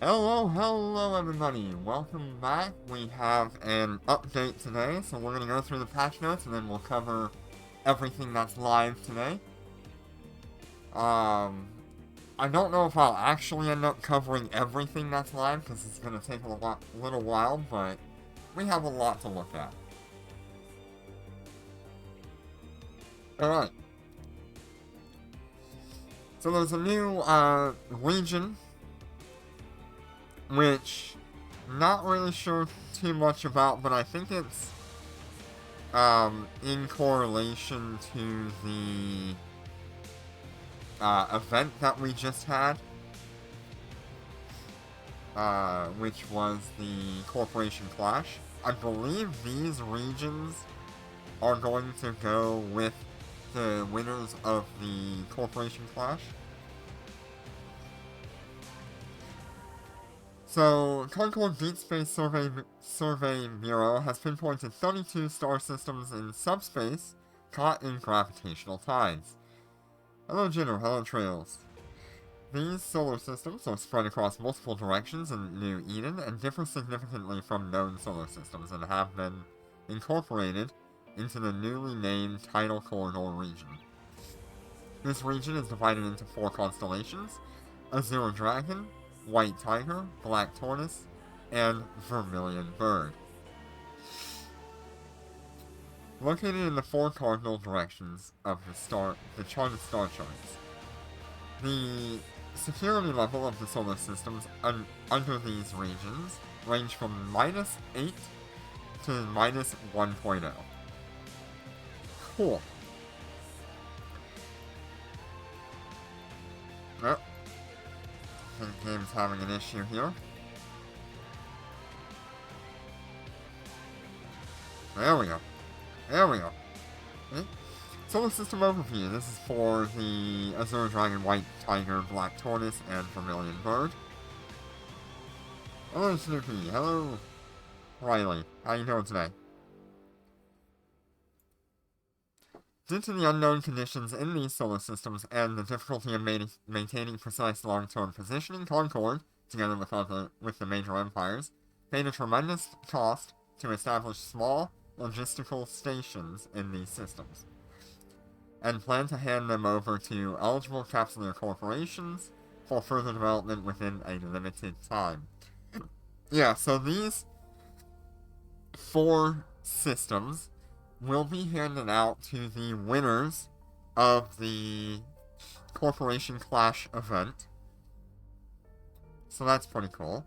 Hello everybody. Welcome back. We have an update today, so we're going to go through the patch notes and then we'll cover everything that's live today. I don't know if I'll actually end up covering everything that's live because it's going to take a little while, but we have a lot to look at. Alright. So there's a new region, which not really sure too much about, but I think it's in correlation to the event that we just had, which was the Corporation Clash. I believe these regions are going to go with the winners of the Corporation Clash. So, Concord Deep Space Survey Bureau has pinpointed 32 star systems in subspace caught in gravitational tides. Hello Jitter, hello Trails. These solar systems are spread across multiple directions in New Eden and differ significantly from known solar systems and have been incorporated into the newly named Tidal Corridor region. This region is divided into 4 constellations: Azure Dragon, White Tiger, Black Tortoise, and Vermilion Bird. Located in the 4 cardinal directions of the charted star charts. The security level of the solar systems under these regions range from -8 to -1.0. Cool. Yep. The game's having an issue here. There we go. Okay. Solar System Overview. This is for the Azure Dragon, White Tiger, Black Tortoise, and Vermilion Bird. Hello Snoopy. Hello Riley. How you doing today? Due to the unknown conditions in these solar systems and the difficulty of maintaining precise long-term positioning, Concord, together with the major empires, paid a tremendous cost to establish small logistical stations in these systems, and plan to hand them over to eligible capsuleer corporations for further development within a limited time. Yeah, so these 4 systems will be handed out to the winners of the Corporation Clash event. So that's pretty cool.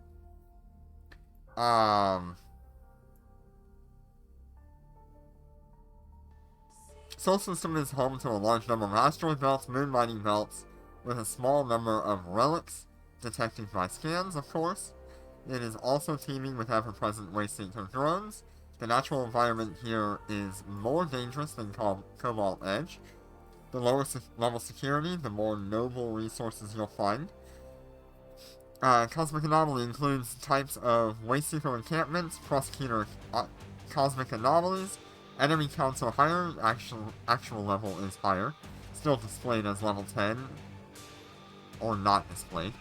Solar System is home to a large number of asteroid belts, moon mining belts, with a small number of relics detected by scans, of course. It is also teeming with ever-present waste eater drones. The natural environment here is more dangerous than Cobalt Edge. The lower level security, the more noble resources you'll find. Cosmic Anomaly includes types of waste seeker encampments, prosecutor cosmic anomalies. Enemy counts are higher, actual level is higher. Still displayed as level 10, or not displayed.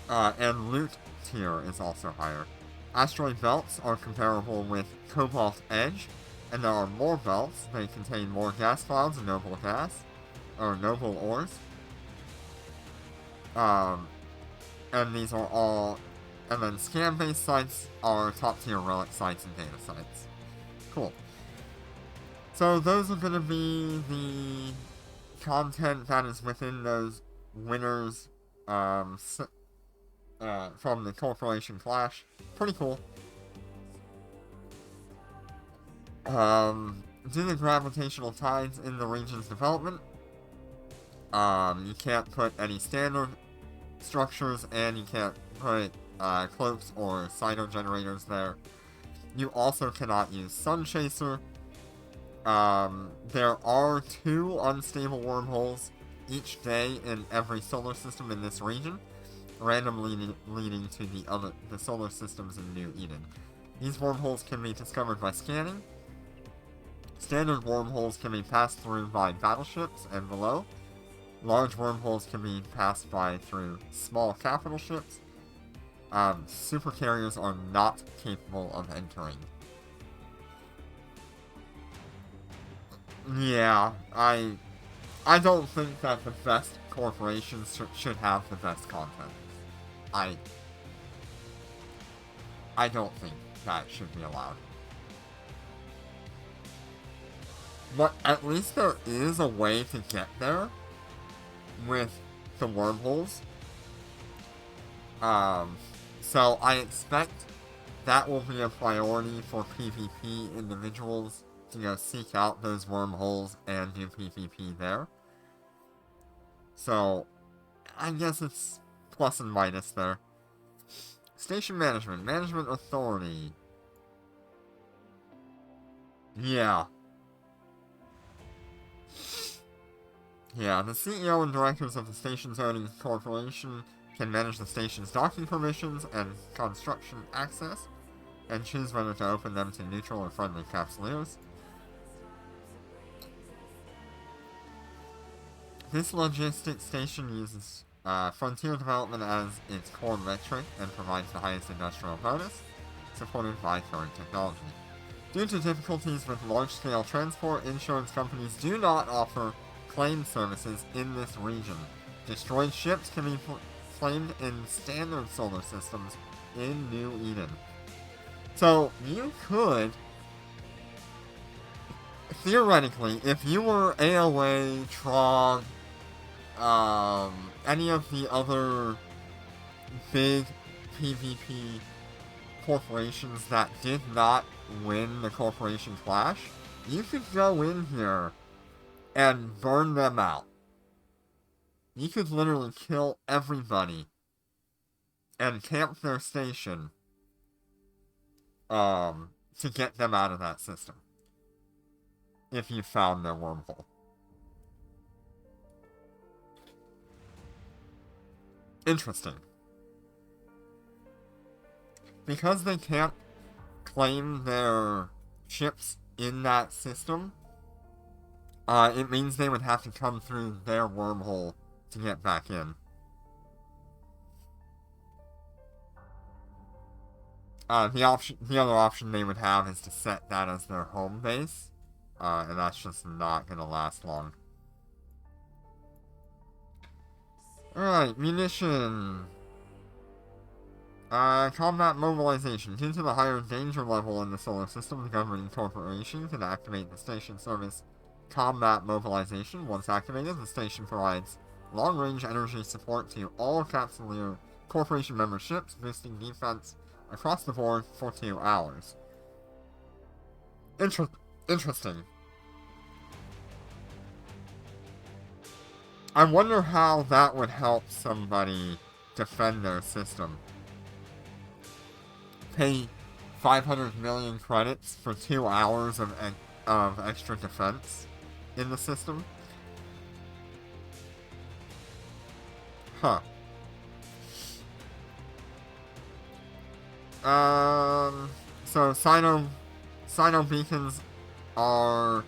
And loot tier is also higher. Asteroid belts are comparable with Cobalt Edge, and there are more belts. They contain more gas clouds and noble ores. And these are all... And then scan-based sites are top-tier relic sites and data sites. Cool. So those are going to be the content that is within those winners from the Corporation Clash. Pretty cool. Due to gravitational tides in the region's development, you can't put any standard structures, and you can't put cloaks or cyto generators there. You also cannot use Sun Chaser. There are 2 unstable wormholes each day in every solar system in this region, randomly leading to the solar systems in New Eden. These wormholes can be discovered by scanning. Standard wormholes can be passed through by battleships and below. Large wormholes can be passed by through small capital ships. Super carriers are not capable of entering. Yeah, I don't think that the best corporations should have the best content. I don't think that should be allowed. But at least there is a way to get there with the wormholes. So I expect that will be a priority for PvP individuals to seek out those wormholes and do PvP there. So I guess it's plus and minus there. Station management, management authority. Yeah. Yeah, the CEO and directors of the station's owning corporation can manage the station's docking permissions and construction access, and choose whether to open them to neutral or friendly capsuleers. This logistics station uses frontier development as its core metric and provides the highest industrial bonus, supported by current technology. Due to difficulties with large-scale transport, insurance companies do not offer claim services in this region. Destroyed ships can be claimed in standard solar systems in New Eden. So, you could, theoretically, if you were AOA, Trog, any of the other big PvP corporations that did not win the corporation clash, you could go in here and burn them out. You could literally kill everybody and camp their station to get them out of that system. If you found their wormhole. Interesting. Because they can't claim their ships in that system, it means they would have to come through their wormhole to get back in. The other option they would have is to set that as their home base, and that's just not gonna last long. Alright, munition. Combat mobilization. Due to the higher danger level in the solar system, the governing corporation can activate the station service combat mobilization. Once activated, the station provides long-range energy support to all Capsuleer Corporation member ships, boosting defense across the board for 2 hours. Interesting. I wonder how that would help somebody defend their system. Pay 500 million credits for 2 hours of extra defense in the system? Huh. So Sino beacons are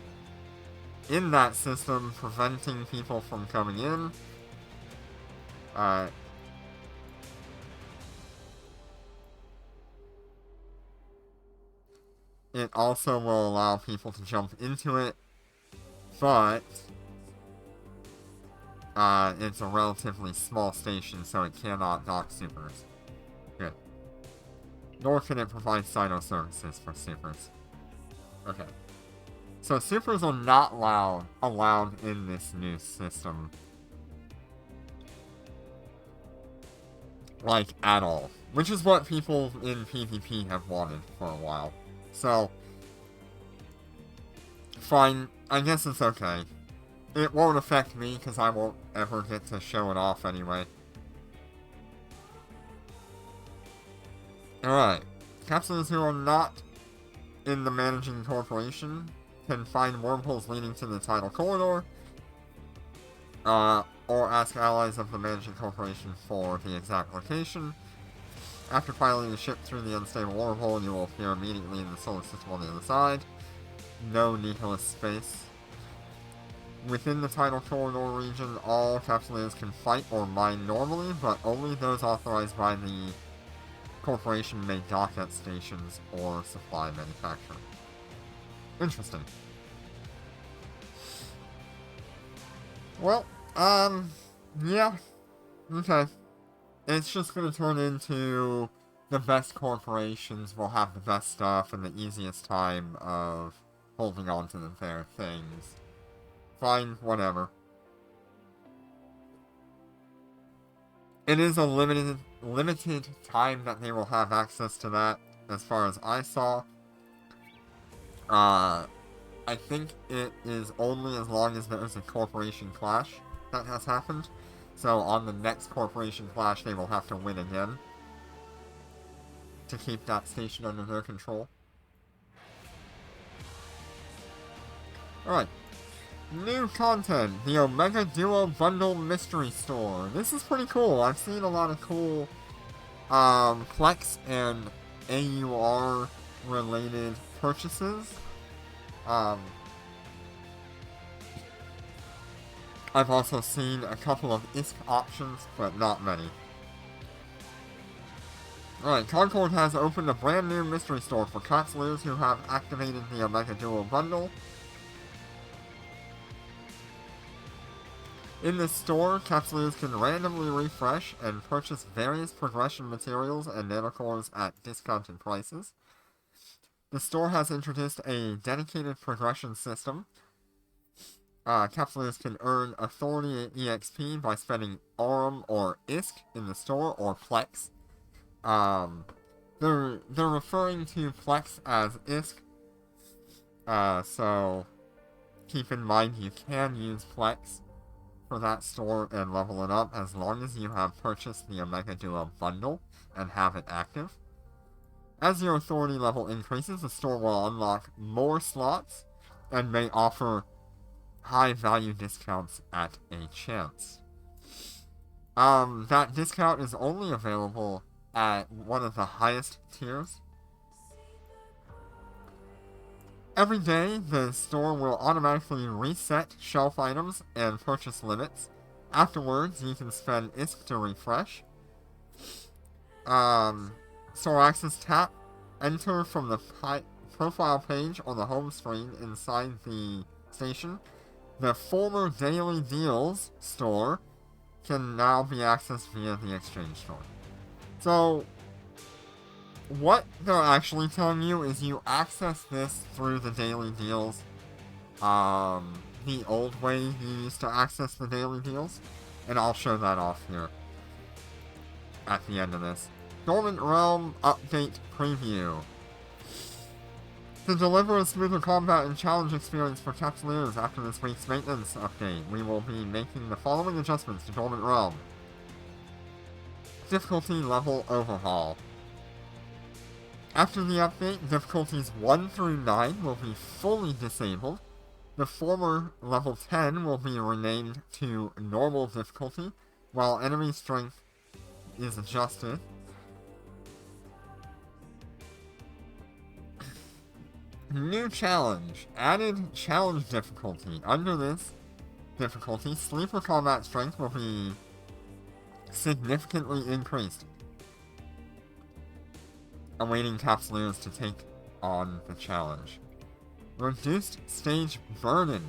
in that system, preventing people from coming in. It also will allow people to jump into it, but it's a relatively small station, so it cannot dock supers. Good. Nor can it provide Sino services for supers. Okay. So supers are not allowed in this new system. Like, at all. Which is what people in PvP have wanted for a while. So, fine, I guess it's okay. It won't affect me, because I won't ever get to show it off anyway. Alright. Capsules who are not in the managing corporation can find wormholes leading to the tidal corridor, or ask allies of the managing corporation for the exact location. After piloting the ship through the unstable wormhole, you will appear immediately in the solar system on the other side. No Nicholas space. Within the Tidal Corridor region, all Capsuleers can fight or mine normally, but only those authorized by the corporation may dock at stations or supply manufacturer. Interesting. Well, yeah. Okay. It's just gonna turn into the best corporations will have the best stuff and the easiest time of holding on to their things. Fine, whatever. It is a limited time that they will have access to that, as far as I saw. I think it is only as long as there is a corporation clash that has happened. So on the next corporation clash, they will have to win again to keep that station under their control. Alright. New content, the Omega Duo Bundle Mystery Store. This is pretty cool. I've seen a lot of cool Plex and AUR related purchases. I've also seen a couple of ISK options, but not many. Alright, Concord has opened a brand new mystery store for Capsuleers who have activated the Omega Duo Bundle. In this store, Capsuleers can randomly refresh and purchase various progression materials and nanocores at discounted prices. The store has introduced a dedicated progression system. Capsuleers can earn Authority EXP by spending Aurum or ISK in the store, or Plex. They're referring to Plex as ISK. So keep in mind you can use Plex for that store and level it up as long as you have purchased the Omega Duo bundle and have it active. As your authority level increases, the store will unlock more slots and may offer high value discounts at a chance. That discount is only available at one of the highest tiers. Every day, the store will automatically reset shelf items and purchase limits. Afterwards, you can spend ISK to refresh. Store access tap. Enter from the profile page on the home screen inside the station. The former Daily Deals store can now be accessed via the exchange store. So, what they're actually telling you is you access this through the Daily Deals, the old way you used to access the Daily Deals, and I'll show that off here at the end of this. Dormant Realm Update Preview. To deliver a smoother combat and challenge experience for Capsuleers after this week's maintenance update, we will be making the following adjustments to Dormant Realm. Difficulty level overhaul. After the update, difficulties 1 through 9 will be fully disabled. The former level 10 will be renamed to normal difficulty, while enemy strength is adjusted. New challenge. Added challenge difficulty. Under this difficulty, sleeper combat strength will be significantly increased, awaiting Capsuleers to take on the challenge. Reduced stage burden.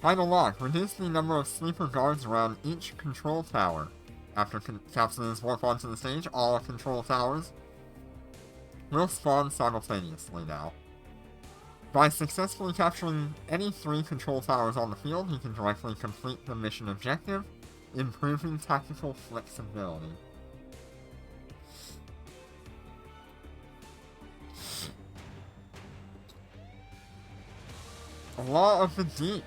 Final lock. Reduce the number of sleeper guards around each control tower. After Capsuleers warp onto the stage, all control towers will spawn simultaneously now. By successfully capturing any 3 control towers on the field, you can directly complete the mission objective, improving tactical flexibility. Law of the Deep.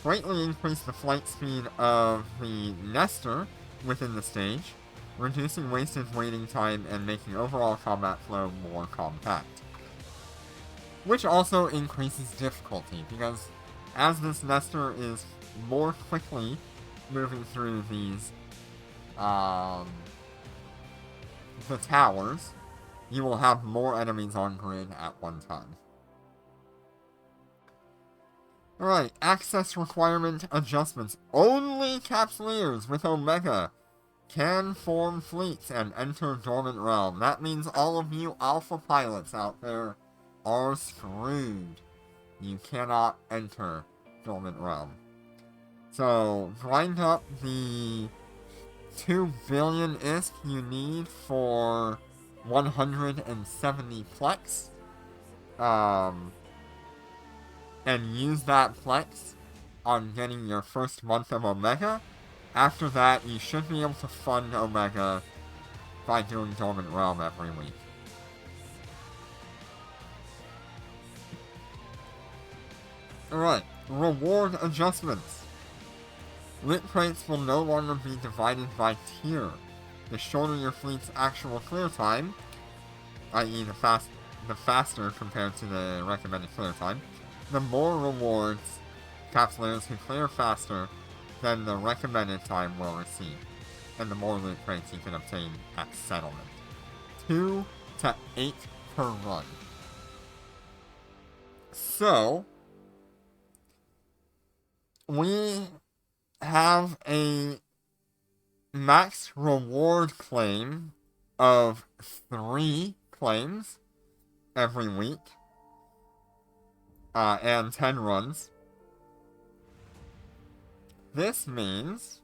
Greatly increase the flight speed of the Nestor within the stage, reducing wasted waiting time and making overall combat flow more compact. Which also increases difficulty, because as this Nestor is more quickly moving through these, the towers, you will have more enemies on grid at one time. Alright, access requirement adjustments. Only Capsuleers with Omega can form fleets and enter Dormant Realm. That means all of you Alpha pilots out there are screwed. You cannot enter Dormant Realm. So, grind up the 2 billion ISK you need for 170 Plex. And use that Plex on getting your first month of Omega. After that, you should be able to fund Omega by doing Dormant Realm every week. Alright, reward adjustments. Lit crates will no longer be divided by tier. The shorter your fleet's actual clear time, i.e. the faster compared to the recommended clear time, the more rewards Capsuleers who clear faster than the recommended time will receive, and the more loot crates you can obtain at settlement. 2 to 8 per run. So, we have a max reward claim of 3 claims every week, and 10 runs. This means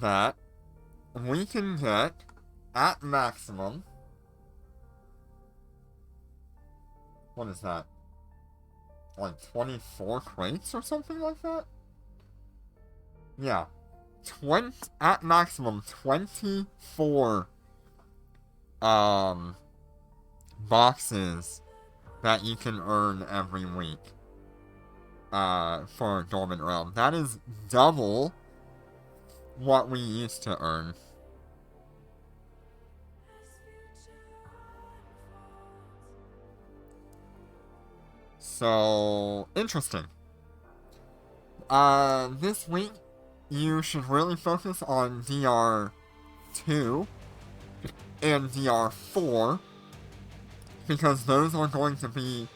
that we can get, at maximum, what is that? Like 24 crates or something like that? Yeah. At maximum, 24 boxes that you can earn every week for Dormant Realm. That is double what we used to earn. So, interesting. This week, you should really focus on DR2 and DR4, because those are going to be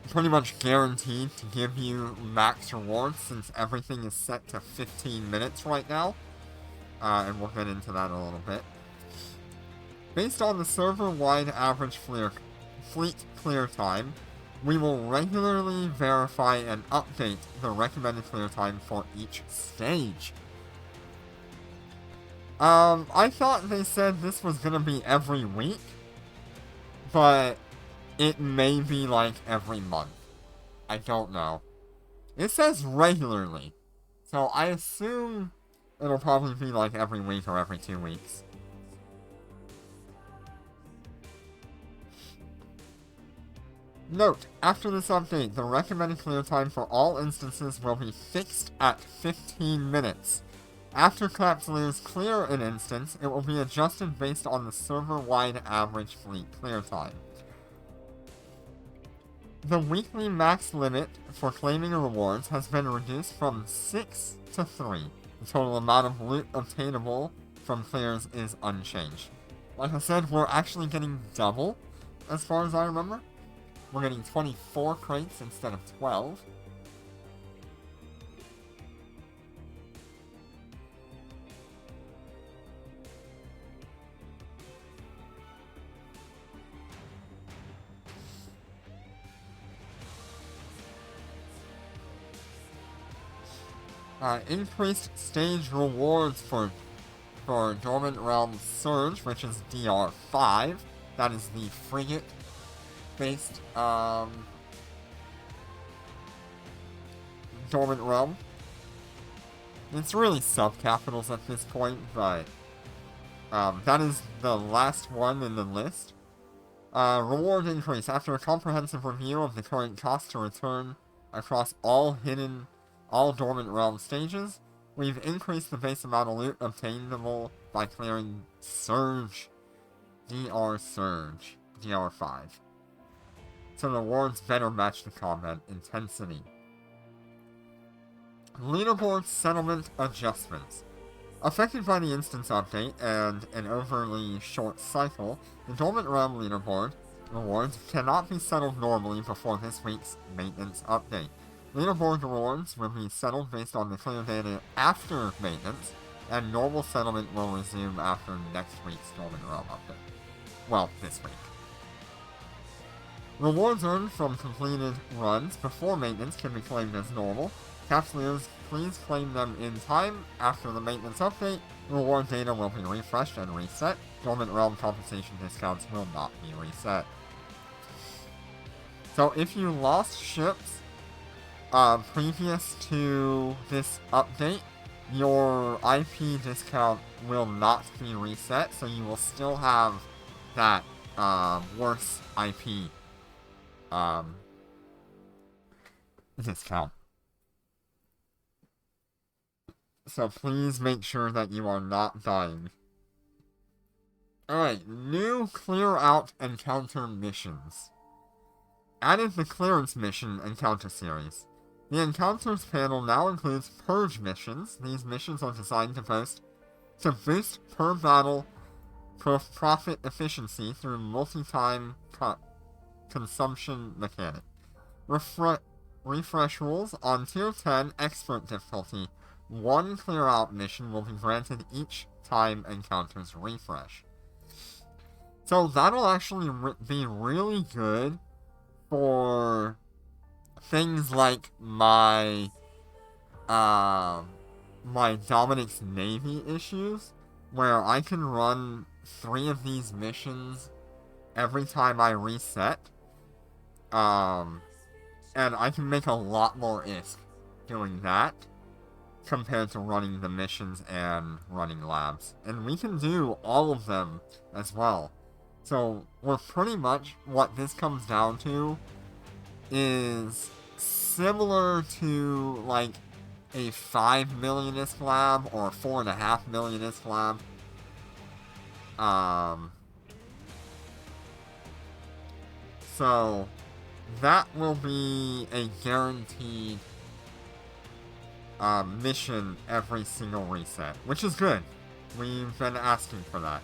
pretty much guaranteed to give you max rewards, since everything is set to 15 minutes right now. And we'll get into that a little bit. Based on the server-wide average fleet clear time, we will regularly verify and update the recommended clear time for each stage. I thought they said this was gonna be every week, but it may be like every month. I don't know. It says regularly, so I assume it'll probably be like every week or every 2 weeks. Note, after this update, the recommended clear time for all instances will be fixed at 15 minutes. After Capsuleers clear an instance, it will be adjusted based on the server-wide average fleet clear time. The weekly max limit for claiming rewards has been reduced from 6 to 3. The total amount of loot obtainable from clears is unchanged. Like I said, we're actually getting double, as far as I remember. We're getting 24 crates instead of 12. Increased stage rewards for Dormant Realm Surge, which is DR5. That is the frigate-based Dormant Realm. It's really subcapitals at this point, but that is the last one in the list. Reward increase. After a comprehensive review of the current cost to return across all Dormant Realm stages, we've increased the base amount of loot obtainable by clearing Surge. DR Surge. DR5. So the rewards better match the combat intensity. Leaderboard settlement adjustments. Affected by the instance update and an overly short cycle, the Dormant Realm leaderboard rewards cannot be settled normally before this week's maintenance update. Leaderboard rewards will be settled based on the clear data after maintenance, and normal settlement will resume after next week's Dormant Realm update. Well, this week. Rewards earned from completed runs before maintenance can be claimed as normal. Capsuleers, please claim them in time after the maintenance update. Reward data will be refreshed and reset. Dormant Realm compensation discounts will not be reset. So if you lost ships previous to this update, your IP discount will not be reset, so you will still have that worse IP discount. So please make sure that you are not dying. Alright, new clear out encounter missions. Added the clearance mission encounter series. The encounters panel now includes purge missions. These missions are designed to boost per battle profit efficiency through multi-time consumption mechanic. Refresh rules on Tier 10 Expert difficulty. One clear out mission will be granted each time encounters refresh. So that'll actually be really good for things like my Dominic's Navy issues, where I can run 3 of these missions every time I reset. And I can make a lot more ISK doing that compared to running the missions and running labs. And we can do all of them as well. So we're pretty much, what this comes down to is similar to like a 5 million ISK lab or a 4.5 million ISK lab. So that will be a guaranteed mission every single reset, which is good. We've been asking for that.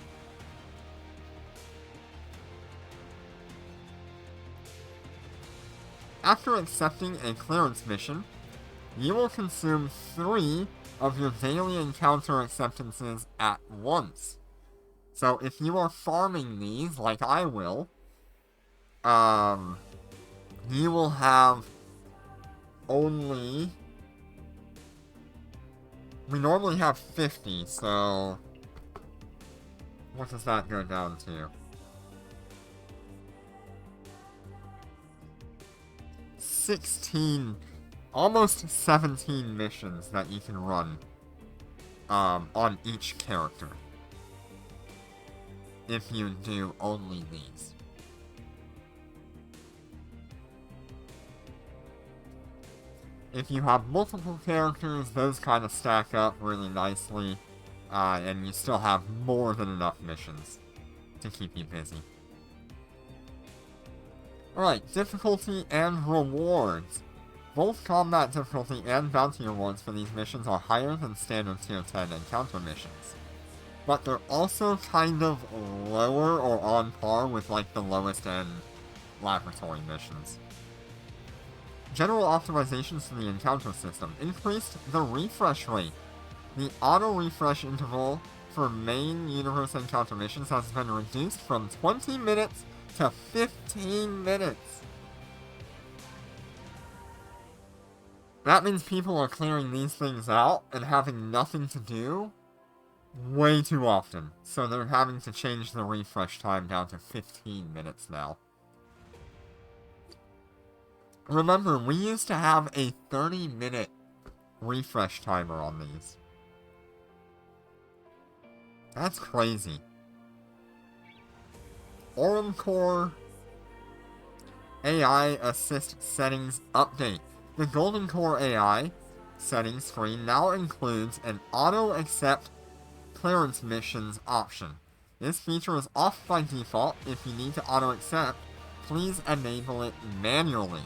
After accepting a clearance mission, you will consume 3 of your daily encounter acceptances at once. So if you are farming these, like I will, you will have only... We normally have 50, so... What does that go down to? 16, almost 17 missions that you can run on each character if you do only these. If you have multiple characters, those kind of stack up really nicely, and you still have more than enough missions to keep you busy. Alright, difficulty and rewards. Both combat difficulty and bounty rewards for these missions are higher than standard tier 10 encounter missions. But they're also kind of lower or on par with like the lowest end laboratory missions. General optimizations to the encounter system increased the refresh rate. The auto-refresh interval for main universe encounter missions has been reduced from 20 minutes to 15 minutes. That means people are clearing these things out and having nothing to do way too often. So they're having to change the refresh time down to 15 minutes now. Remember, we used to have a 30-minute refresh timer on these. That's crazy. Aurum Core AI Assist Settings Update. The Golden Core AI settings screen now includes an auto-accept clearance missions option. This feature is off by default. If you need to auto-accept, please enable it manually.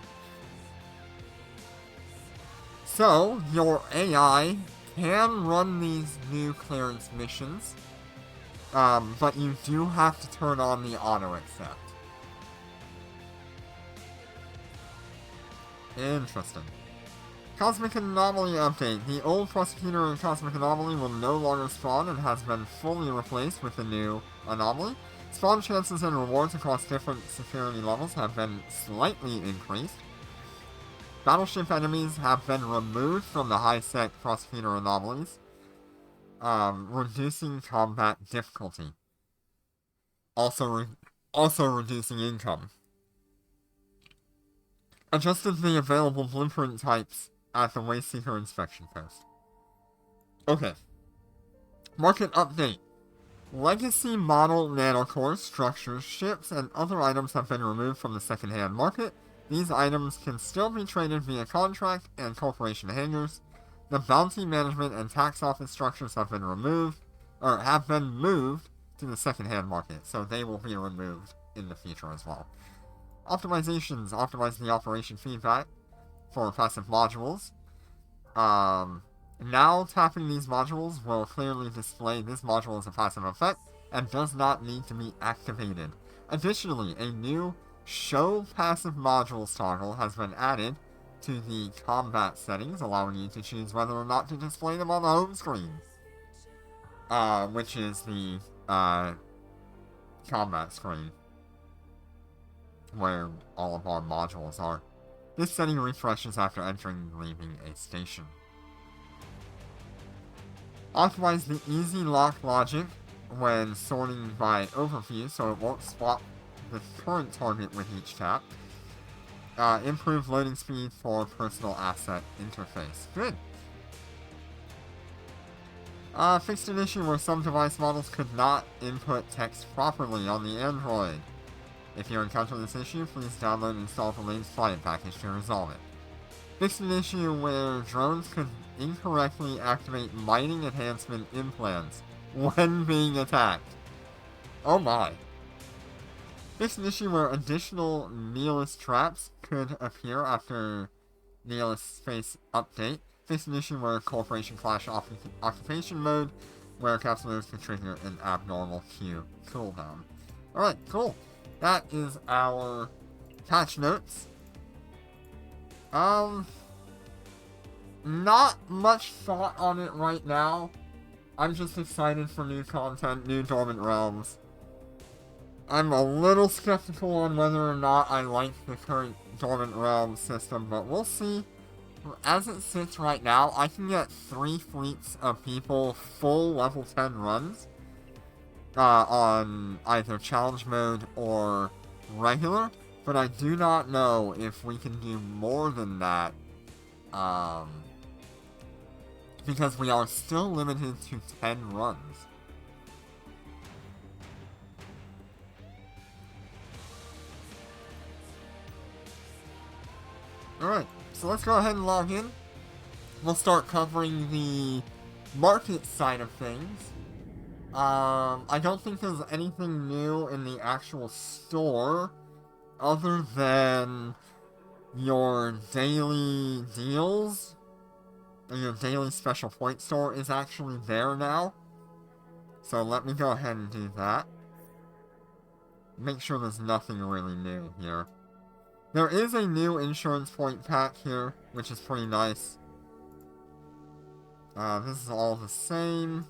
So, your AI can run these new clearance missions, but you do have to turn on the auto-accept. Interesting. Cosmic Anomaly update. The old Prosecutor Cosmic Anomaly will no longer spawn and has been fully replaced with the new Anomaly. Spawn chances and rewards across different security levels have been slightly increased. Battleship enemies have been removed from the high-sec Prosecutor Anomalies, reducing combat difficulty. Also reducing income. Adjusted the available blueprint types at the Wayseeker inspection post. Okay. Market update. Legacy model nanocores, structures, ships, and other items have been removed from the second-hand market. These items can still be traded via contract and corporation hangars. The bounty management and tax office structures have been moved to the second-hand market, so they will be removed in the future as well. Optimizations optimize the operation feedback for passive modules. Now tapping these modules will clearly display this module as a passive effect and does not need to be activated. Additionally, a new Show Passive Modules toggle has been added to the combat settings, allowing you to choose whether or not to display them on the home screen. Which is the combat screen, where all of our modules are. This setting refreshes after entering and leaving a station. Optimize the easy lock logic when sorting by overview so it won't swap the current target with each tap. Improve loading speed for personal asset interface. Good. Fixed an issue where some device models could not input text properly on the Android. If you encounter this issue, please download and install the latest client package to resolve it. Fixed an issue where drones could incorrectly activate mining enhancement implants when being attacked. Oh my. Fixed an issue where additional Nihilist traps could appear after Nihilist Space update. Fixed an issue where Corporation Clash Occupation mode, where capsules can trigger an abnormal Q cooldown. Alright, cool. That is our patch notes. Not much thought on it right now. I'm just excited for new content, new Dormant Realms. I'm a little skeptical on whether or not I like the current Dormant Realms system, but we'll see. As it sits right now, I can get 3 fleets of people full level 10 runs on either challenge mode or regular, but I do not know if we can do more than that, because we are still limited to 10 runs. Alright, so let's go ahead and log in. We'll start covering the market side of things. I don't think there's anything new in the actual store other than your daily deals. Your daily special point store is actually there now. So let me go ahead and do that. Make sure there's nothing really new here. There is a new insurance point pack here, which is pretty nice. This is all the same.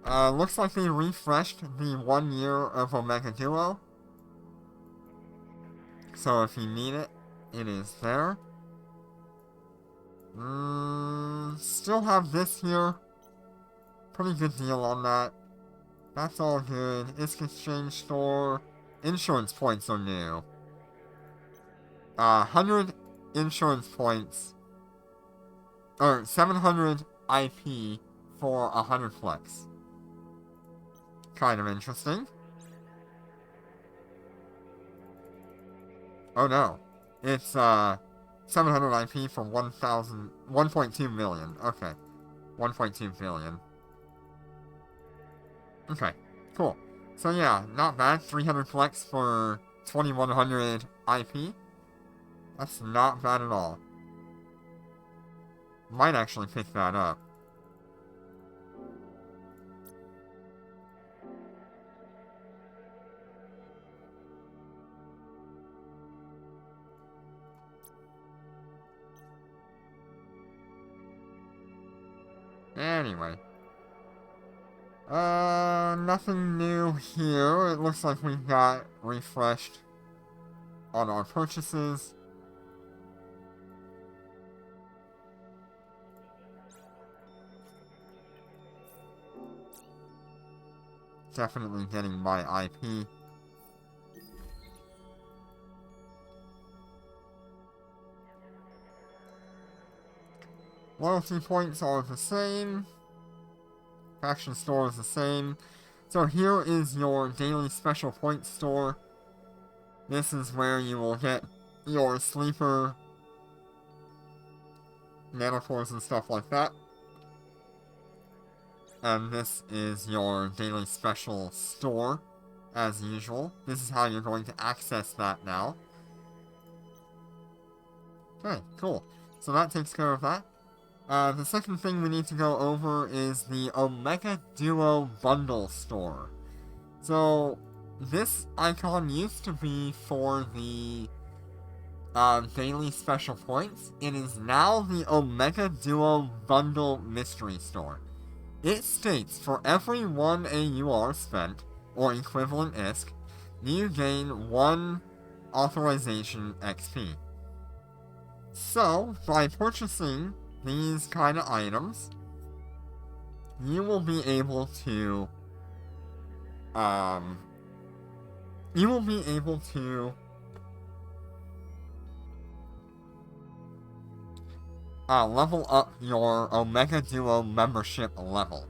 Looks like they refreshed the 1 year of Omega Duo. So if you need it, it is there. Still have this here. Pretty good deal on that. That's all good. ISK Exchange Store. Insurance points are new. 100 insurance points. Or 700 IP for 100 flex. Kind of interesting. Oh no. It's 700 IP for 1.2 million. Okay. 1.2 billion. Okay, cool. So yeah, not bad. 300 flex for 2100 IP. That's not bad at all. might actually pick that up. Anyway. Nothing new here. It looks like we got refreshed on our purchases. Definitely getting my IP. Loyalty points are the same. Faction store is the same. So here is your daily special points store. This is where you will get your sleeper nanocores and stuff like that. And this is your daily special store, as usual. This is how you're going to access that now. Okay, cool. So that takes care of that. The second thing we need to go over is the Omega Duo Bundle Store. So, this icon used to be for the daily special points. It is now the Omega Duo Bundle Mystery Store. It states for every 1 AUR spent, or equivalent ISK, you gain 1 authorization XP. So, by purchasing these kind of items, you will be able to, level up your Omega Duo membership level.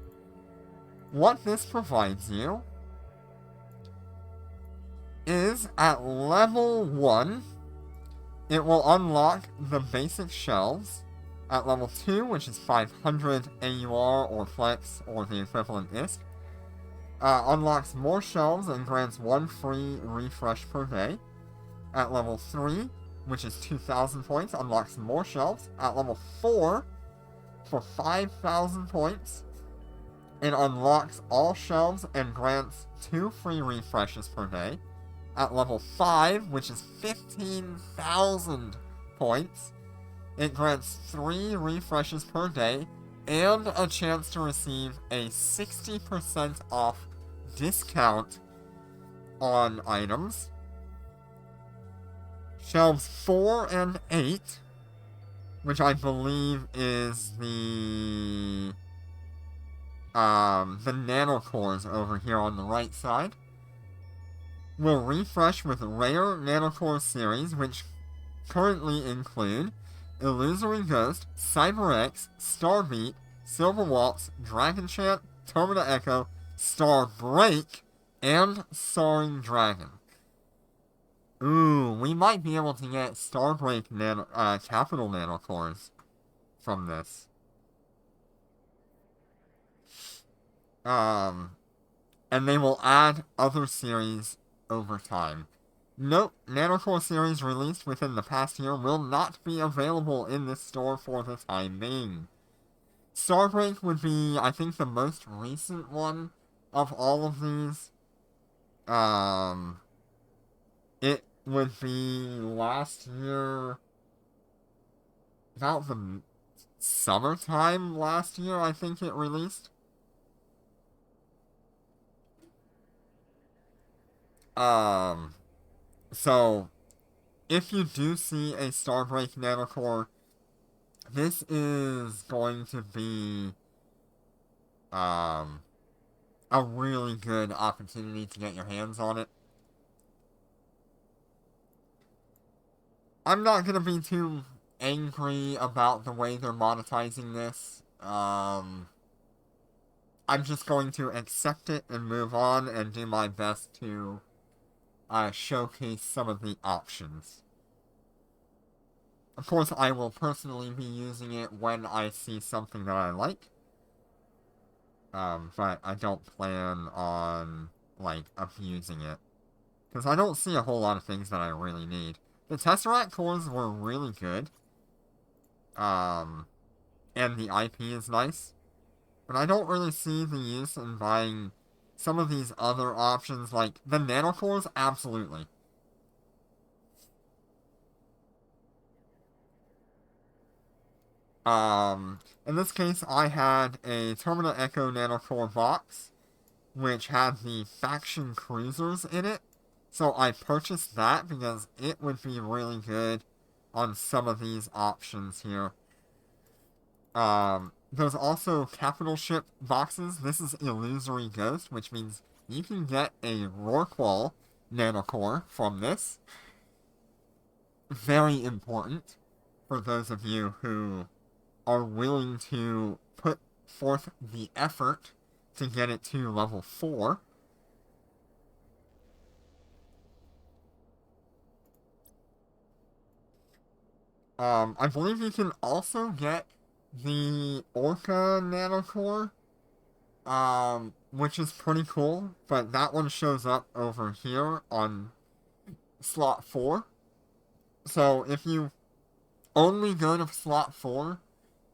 What this provides you is, at level 1, it will unlock the basic shelves. At level 2, which is 500 AUR or Flex or the equivalent ISK, unlocks more shelves and grants 1 free refresh per day. At level 3, which is 2,000 points, unlocks more shelves. At level 4, for 5,000 points, it unlocks all shelves and grants 2 free refreshes per day. At level 5, which is 15,000 points, it grants 3 refreshes per day and a chance to receive a 60% off discount on items. Shelves 4 and 8, which I believe is the nanocores over here on the right side, will refresh with rare nanocore series, which currently include Illusory Ghost, Cyber X, Starbeat, Silver Waltz, Dragon Chant, Termina Echo, Star Break, and Soaring Dragon. Ooh, we might be able to get Star Break capital nanocores from this. And they will add other series over time. Note, nanocore series released within the past year will not be available in this store for the time being. Starbreak would be, I think, the most recent one of all of these. It would be last year, about the summertime last year, I think it released. So, if you do see a Starbreak nanocore, this is going to be, a really good opportunity to get your hands on it. I'm not gonna be too angry about the way they're monetizing this. I'm just going to accept it and move on and do my best to showcase some of the options. Of course, I will personally be using it when I see something that I like. But I don't plan on, abusing it. Because I don't see a whole lot of things that I really need. The Tesseract cores were really good. and the IP is nice. But I don't really see the use in buying some of these other options, like the nanocores, absolutely. In this case, I had a Terminal Echo nanocore box, which had the faction cruisers in it. So I purchased that because it would be really good on some of these options here. There's also capital ship boxes. This is Illusory Ghost, which means you can get a Rorqual nanocore from this. Very important for those of you who are willing to put forth the effort to get it to level 4. I believe you can also get the Orca nanocore, which is pretty cool, but that one shows up over here on slot 4. So if you only go to slot 4,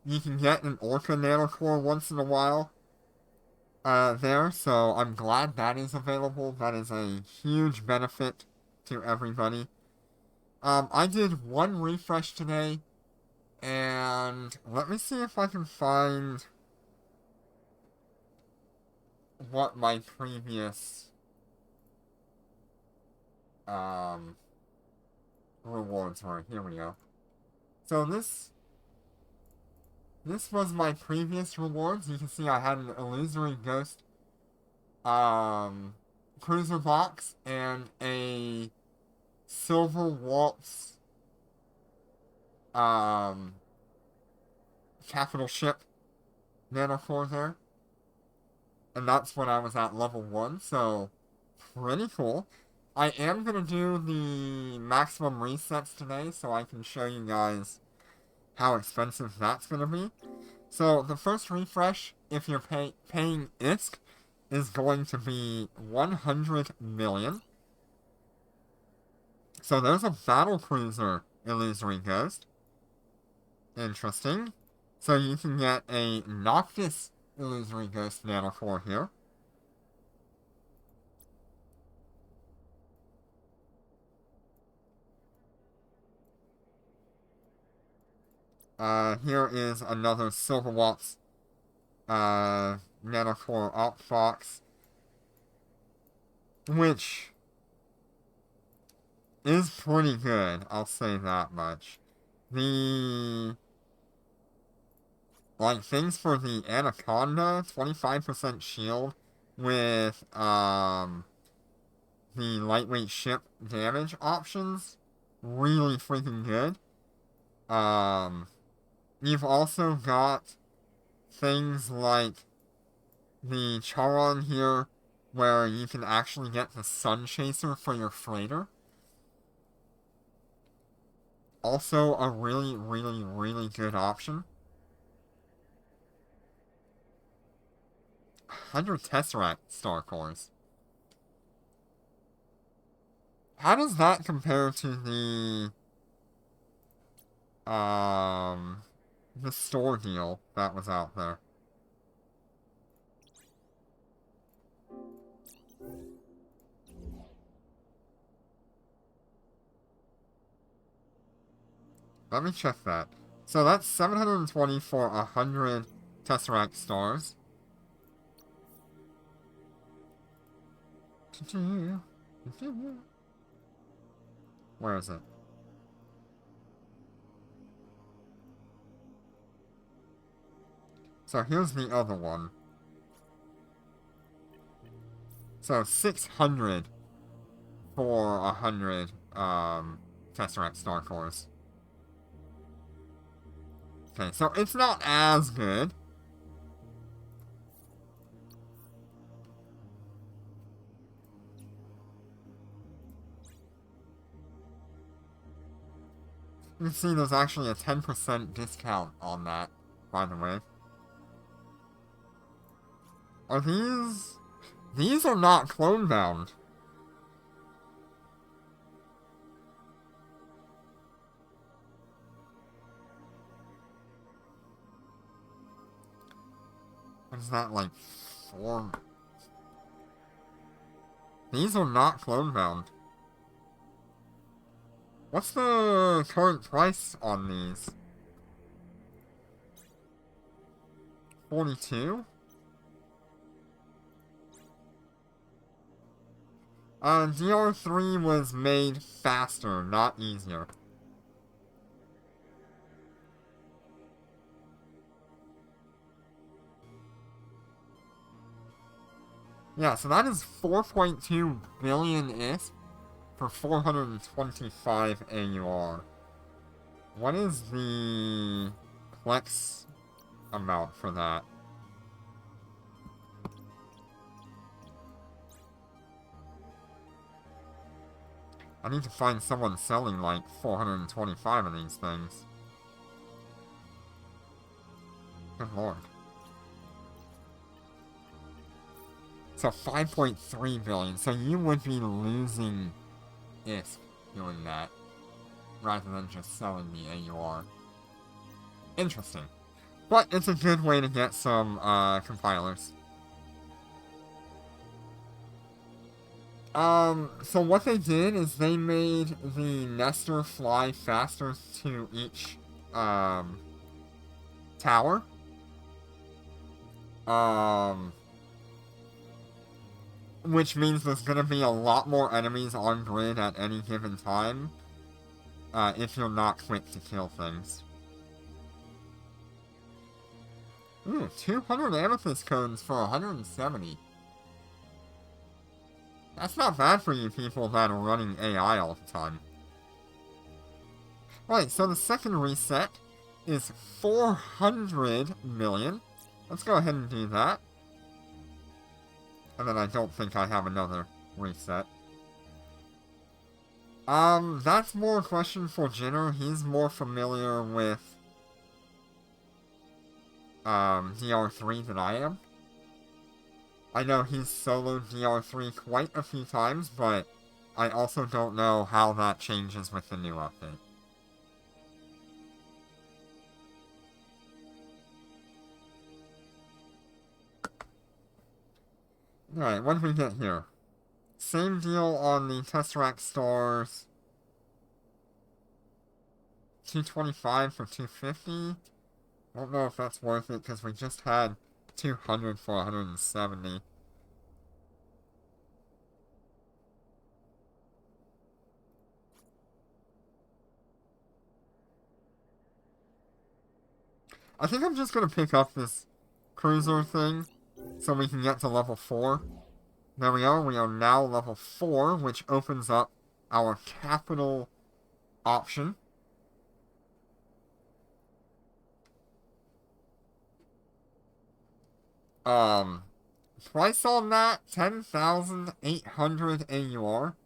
you can get an Orca nanocore once in a while there, so I'm glad that is available. That is a huge benefit to everybody. I did one refresh today, and let me see if I can find what my previous rewards were. Here we go. So this was my previous rewards. You can see I had an Illusory Ghost cruiser box and a Silver Waltz capital ship nanocore there. And that's when I was at level 1, so pretty cool. I am going to do the maximum resets today so I can show you guys how expensive that's going to be. So the first refresh, if you're paying ISK, is going to be 100 million. So there's a battle cruiser Illusory Ghost. Interesting. So you can get a Noctis Illusory Ghost nanocore here. Here is another Silver Waltz nanocore op box, which is pretty good, I'll say that much. The things for the Anaconda, 25% shield with, the lightweight ship damage options, really freaking good. You've also got things like the Charon here, where you can actually get the Sun Chaser for your freighter. Also a really, really, really good option. 100 Tesseract Star Cores. How does that compare to the store deal that was out there? Let me check that. So that's 720 for 100 Tesseract stars. Where is it? So here's the other one. So 600 for 100 Tesseract Star Cores. Okay, so it's not as good. You can see there's actually a 10% discount on that, by the way. Are these... These are not clone-bound. Is that like 4? These are not clone bound. What's the current price on these? 42? DR3 was made faster, not easier. Yeah, so that is 4.2 billion ISP for 425 AUR. What is the Plex amount for that? I need to find someone selling like 425 of these things. Good lord. So 5.3 billion, so you would be losing ISP doing that, rather than just selling the AUR. Interesting. But it's a good way to get some compilers. So what they did is they made the Nester fly faster to each, tower. Which means there's gonna be a lot more enemies on grid at any given time, if you're not quick to kill things. Ooh, 200 amethyst cones for 170. That's not bad for you people that are running AI all the time. Right, so the second reset is 400 million. Let's go ahead and do that. And then I don't think I have another reset. That's more a question for Jinner. He's more familiar with DR3 than I am. I know he's soloed DR3 quite a few times, but I also don't know how that changes with the new update. Alright, what did we get here? Same deal on the Tesseract stores. 225 for 250. I don't know if that's worth it because we just had 200 for 170. I think I'm just gonna pick up this cruiser thing so we can get to level 4. There we are now level 4, which opens up our capital option. Price on that, 10,800 AUR.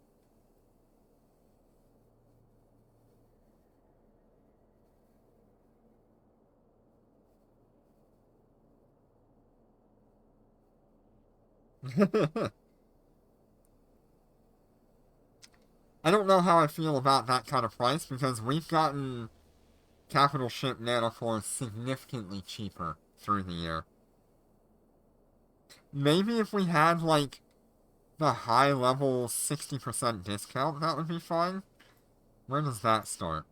I don't know how I feel about that kind of price, because we've gotten capital ship nanocores significantly cheaper through the year. Maybe if we had, like, the high-level 60% discount, that would be fine. Where does that start?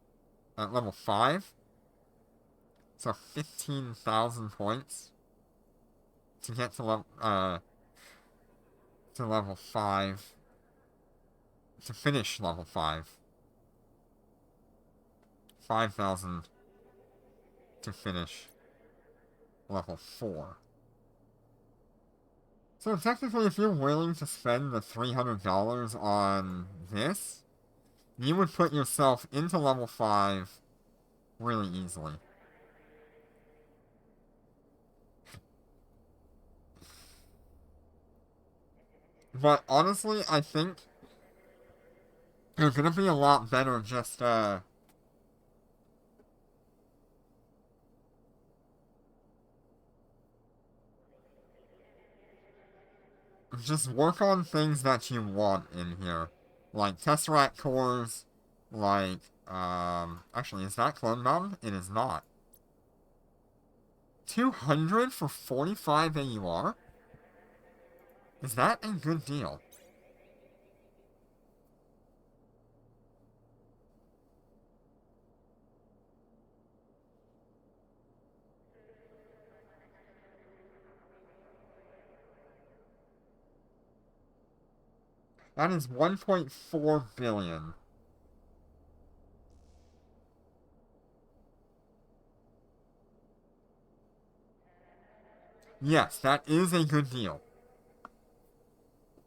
At level 5? So 15,000 points to get to level 5. To finish level 5. 5,000 to finish level 4. So technically, if you're willing to spend the $300 on this, you would put yourself into level 5 really easily. But honestly, I think it's gonna be a lot better just work on things that you want in here. Like Tesseract cores, like, actually, is that Clone Mountain? It is not. 200 for 45 AUR? Is that a good deal? That is 1.4 billion. Yes, that is a good deal.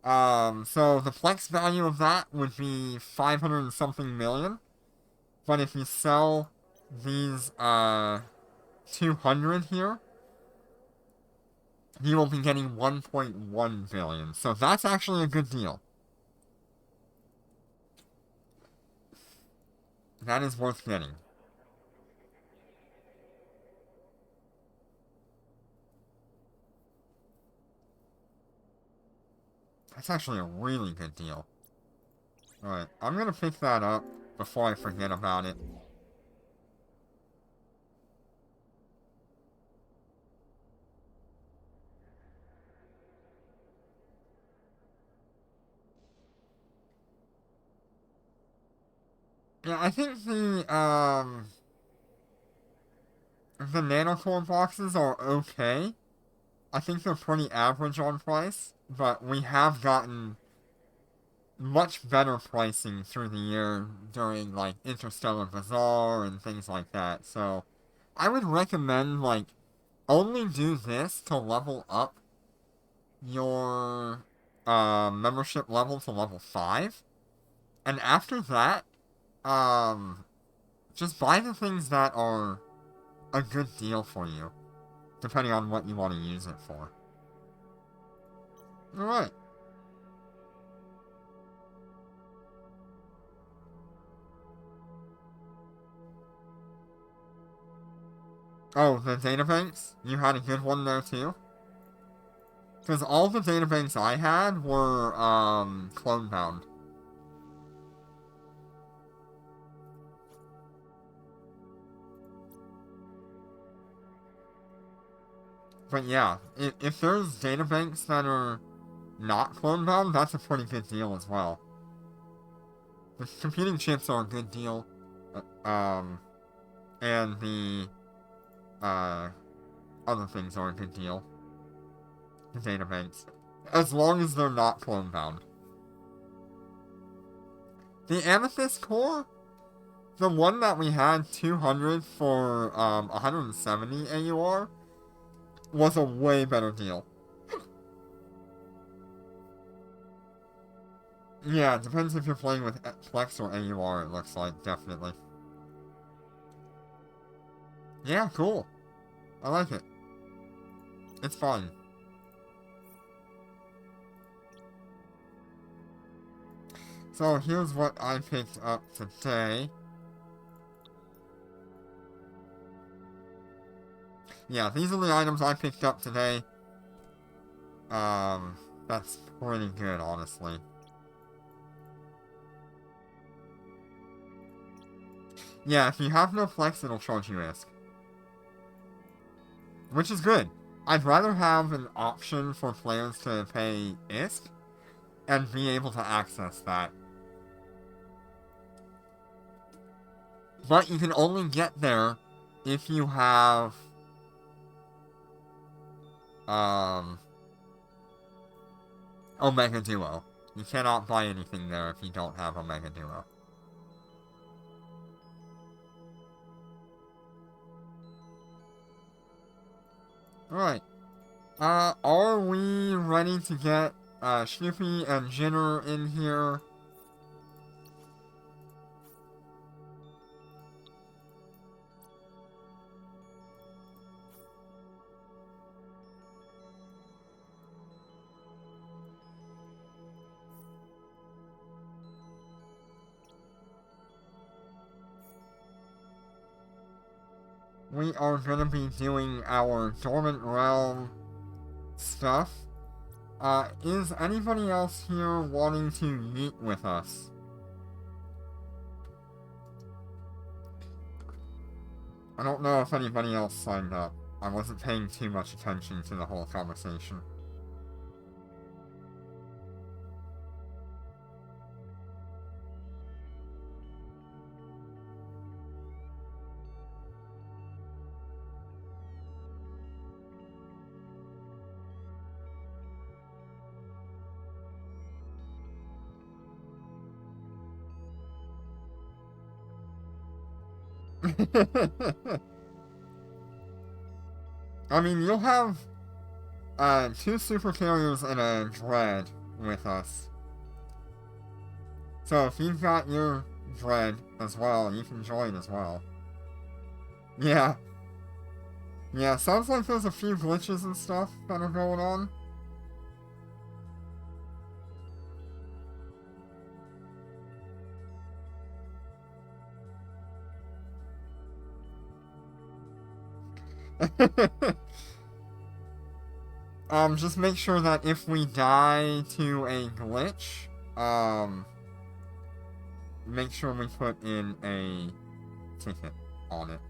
So the flex value of that would be 500 and something million. But if you sell these, 200 here, you will be getting 1.1 billion. So that's actually a good deal. That is worth getting. That's actually a really good deal. Alright, I'm gonna pick that up before I forget about it. Yeah, I think the nanocore boxes are okay. I think they're pretty average on price, but we have gotten much better pricing through the year during, like, Interstellar Bazaar and things like that, so I would recommend, like, only do this to level up your, membership level to level 5, and after that, just buy the things that are a good deal for you, depending on what you want to use it for. Alright. Oh, the databanks? You had a good one there too? Because all the databanks I had were, clone bound. But yeah, if there's databanks that are not clone bound, that's a pretty good deal as well. The computing chips are a good deal, and the, other things are a good deal. The databanks. As long as they're not clone bound. The Amethyst core? The one that we had 200 for, 170 AUR was a way better deal. Yeah, it depends if you're playing with Flex or AUR, it looks like, definitely. Yeah, cool. I like it. It's fun. So here's what I picked up today. Yeah, these are the items I picked up today. That's pretty good, honestly. Yeah, if you have no flex, it'll charge you risk. Which is good. I'd rather have an option for players to pay ISK and be able to access that. But you can only get there if you have, Omega Duo. You cannot buy anything there if you don't have Omega Duo. Alright. Are we ready to get, Snoopy and Jenner in here? We are gonna be doing our Dormant Realm stuff. Is anybody else here wanting to meet with us? I don't know if anybody else signed up. I wasn't paying too much attention to the whole conversation. I mean, you'll have 2 super carriers and a dread with us. So if you've got your dread as well, you can join as well. Yeah. Yeah, sounds like there's a few glitches and stuff that are going on. Just make sure that if we die to a glitch, make sure we put in a ticket on it.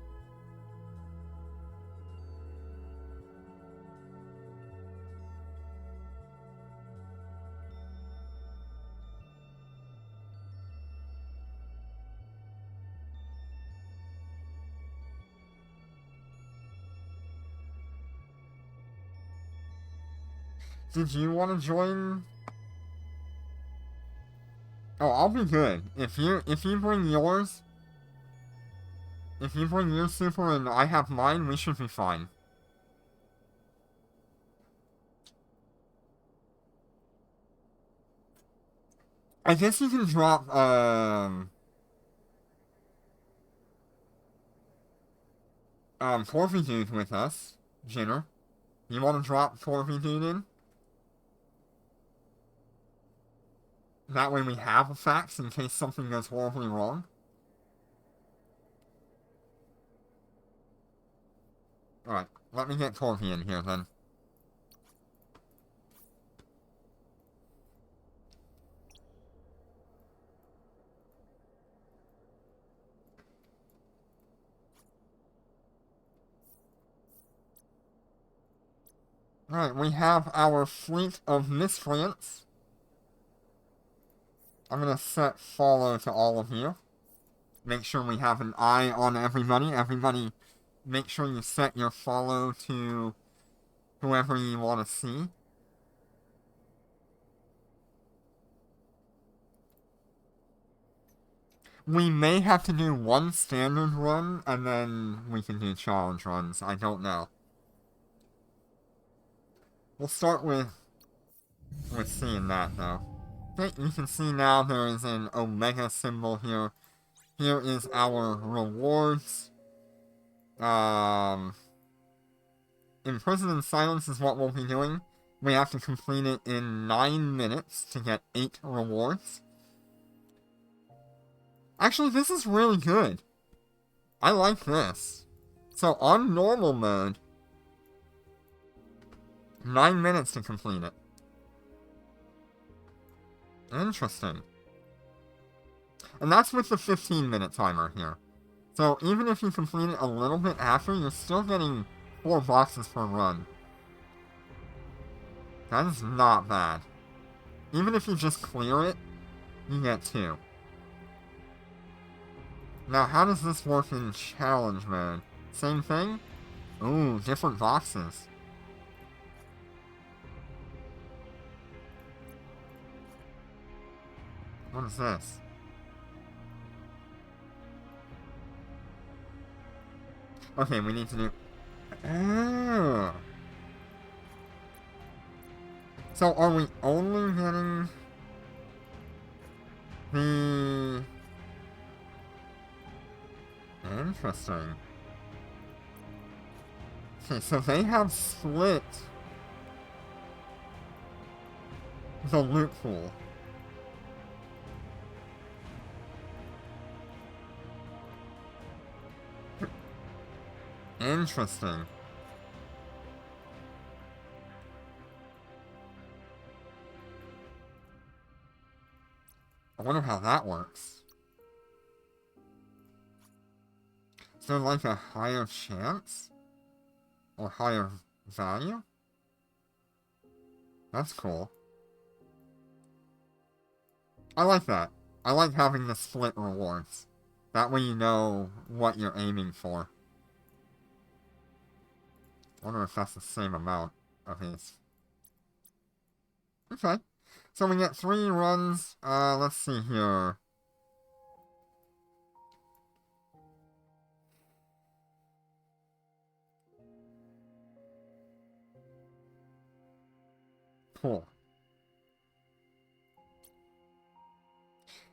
Did you want to join? Oh, I'll be good. If you bring yours, if you bring your super and I have mine, we should be fine. I guess you can drop Corby Dude with us, Jinner. You want to drop Corby Dude in? That way we have effects in case something goes horribly wrong. Alright, let me get Corby in here then. Alright, we have our fleet of miscreants. I'm gonna set follow to all of you. Make sure we have an eye on everybody. Everybody, make sure you set your follow to whoever you want to see. We may have to do one standard run, and then we can do challenge runs. I don't know. We'll start with seeing that, though. Okay, you can see now there is an Omega symbol here. Here is our rewards. Imprisoned in Silence is what we'll be doing. We have to complete it in 9 minutes to get 8 rewards. Actually, this is really good. I like this. So, on normal mode, 9 minutes to complete it. Interesting. And that's with the 15-minute timer here. So, even if you complete it a little bit after, you're still getting 4 boxes per run. That is not bad. Even if you just clear it, you get 2. Now, how does this work in challenge mode? Same thing? Ooh, different boxes. What is this? Okay, we need to do... Oh. So, are we only getting... the... Interesting. Okay, so they have split the loot pool. Interesting. I wonder how that works. Is there like a higher chance? or higher value? That's cool. I like that. I like having the split rewards. That way you know what you're aiming for. I wonder if that's the same amount of his. Okay. So we get 3 runs. Let's see here. Cool.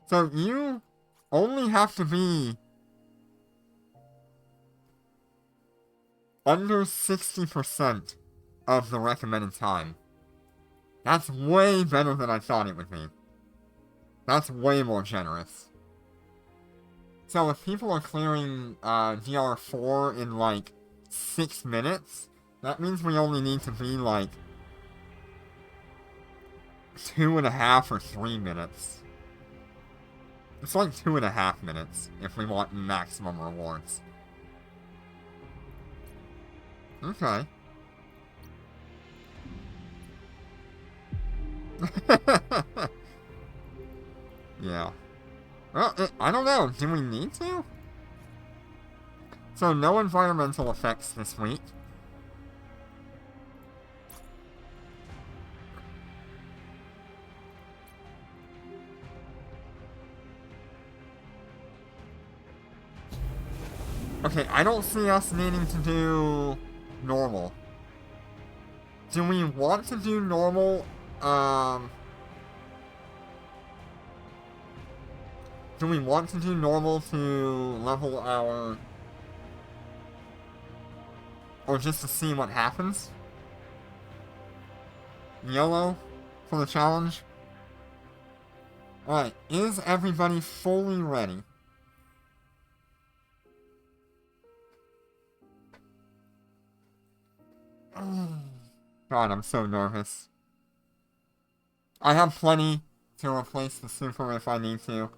So you only have to be under 60% of the recommended time. That's way better than I thought it would be. That's way more generous. So if people are clearing DR4 in like 6 minutes, that means we only need to be like 2.5 or 3 minutes. It's like 2.5 minutes if we want maximum rewards. Okay. Yeah. Well, I don't know. Do we need to? So, no environmental effects this week. Okay, I don't see us needing to do normal. Do we want to do normal? Do we want to do normal to level our... Or just to see what happens? YOLO for the challenge? Alright, is everybody fully ready? God, I'm so nervous. I have plenty to replace the super if I need to.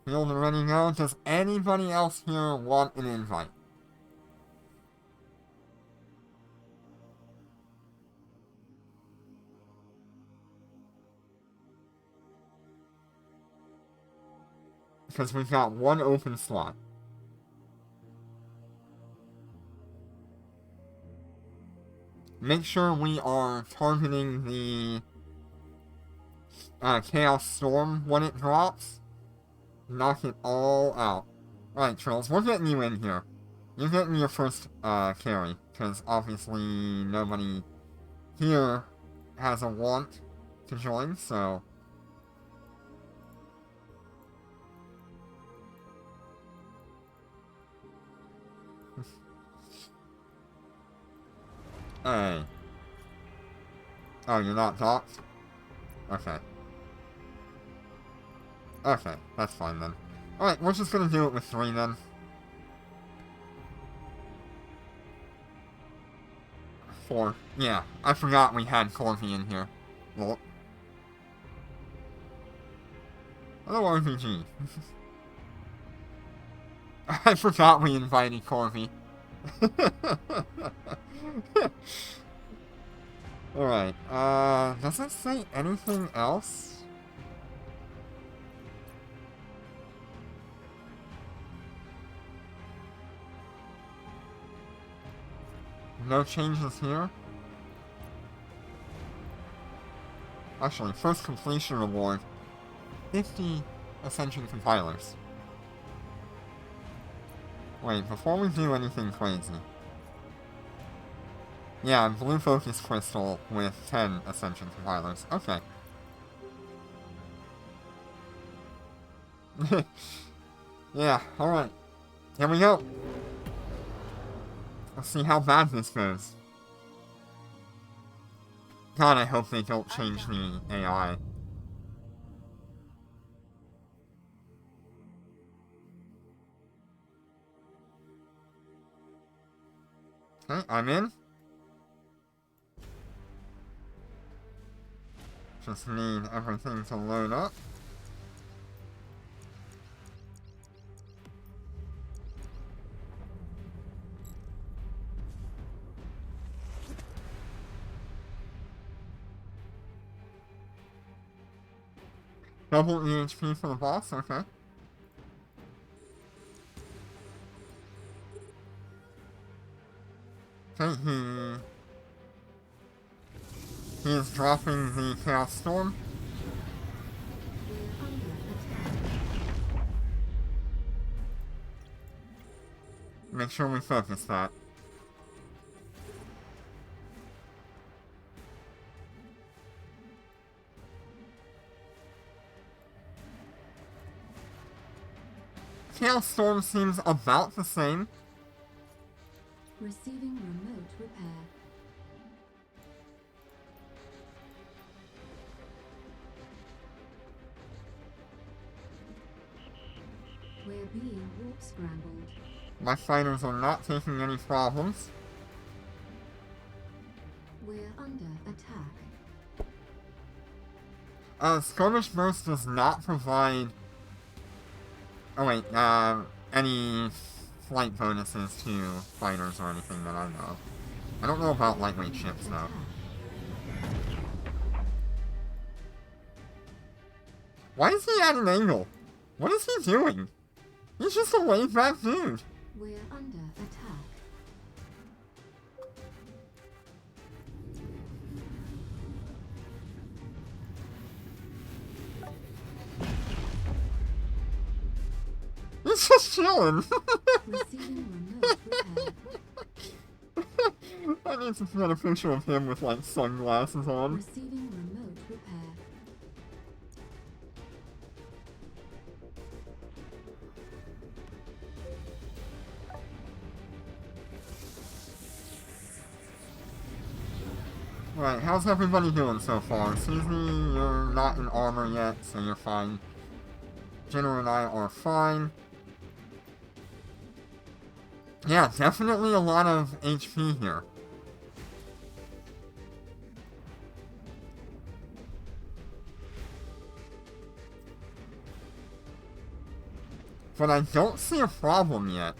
Field ready now? Does anybody else here want an invite? Because we've got 1 open slot. Make sure we are targeting the Chaos Storm when it drops. Knock it all out. Alright, Trills, we're getting you in here. You're getting your first carry, because obviously nobody here has a want to join, so... Hey. Oh, you're not docked? Okay. Okay, that's fine then. Alright, we're just gonna do it with 3 then. 4. Yeah, I forgot we had Corby in here. Well. Hello, RPG. I forgot we invited Corby. Alright, does it say anything else? No changes here? Actually, first completion reward. 50 Ascension Compilers. Wait, before we do anything crazy. Yeah, blue focus crystal with 10 Ascension Compilers. Okay. Yeah, alright. Here we go. Let's see how bad this goes. God, I hope they don't change the AI. Okay, I'm in. Just need everything to load up. Double EHP for the boss, okay. Okay, he is dropping the Chaos Storm. Make sure we focus that. Chaos Storm seems about the same. Receiving remote repair. We're being warp scrambled. My fighters are not taking any problems. We're under attack. Skirmish Burst does not provide... Oh wait, any flight bonuses to fighters or anything that I know of. I don't know about lightweight ships, though. Why is he at an angle? What is he doing? He's just a laid-back dude. We're under attack. He's just chilling. Receiving remote repair. I need to get a picture of him with, like, sunglasses on. Receiving remote repair. Right, how's everybody doing so far? Susie, you're not in armor yet, so you're fine. Jenna and I are fine. Yeah, definitely a lot of HP here. But I don't see a problem yet.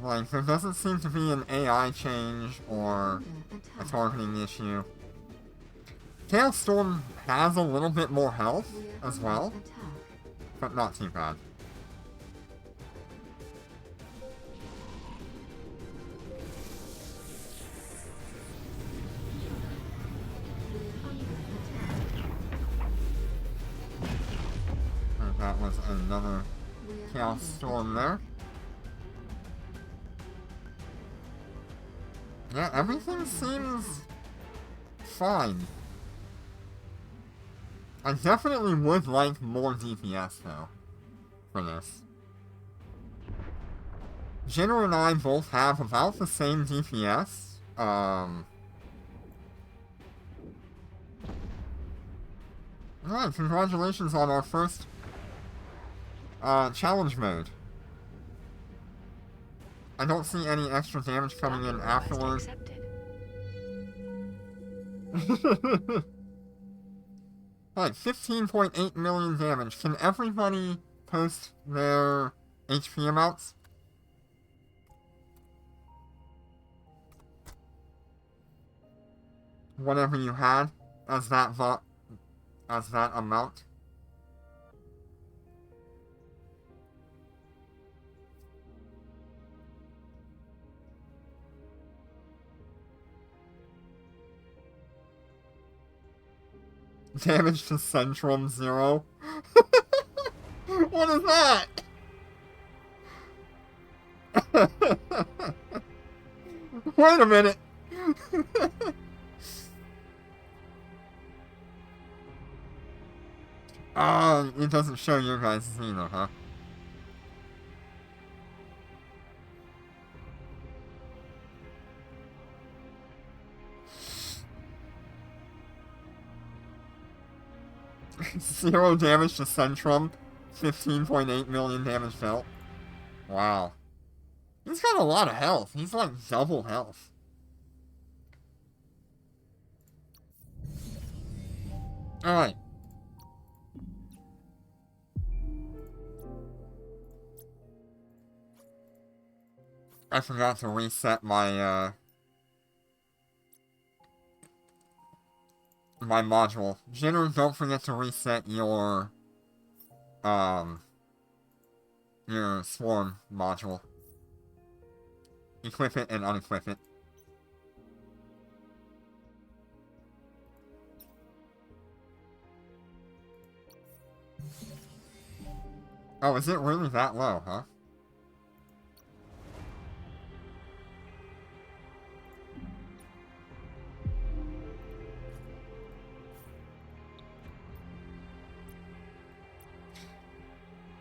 Like, there doesn't seem to be an AI change or a targeting issue. Tailstorm has a little bit more health as well, but not too bad. And that was another Chaos Storm there. Yeah, everything seems fine. I definitely would like more DPS, though, for this. Jenna and I both have about the same DPS. Alright, congratulations on our first challenge mode. I don't see any extra damage coming in afterwards. Alright, 15.8 million damage. Can everybody post their HP amounts? Whatever you had as that amount. Damage to Centrum 0. What is that? Wait a minute. It doesn't show your guys' either, huh? Zero damage to Centrum, 15.8 million damage dealt. Wow. He's got a lot of health. He's like double health. Alright. I forgot to reset my my module. Jinner, don't forget to reset your swarm module. Equip it and unequip it. Oh, is it really that low, huh?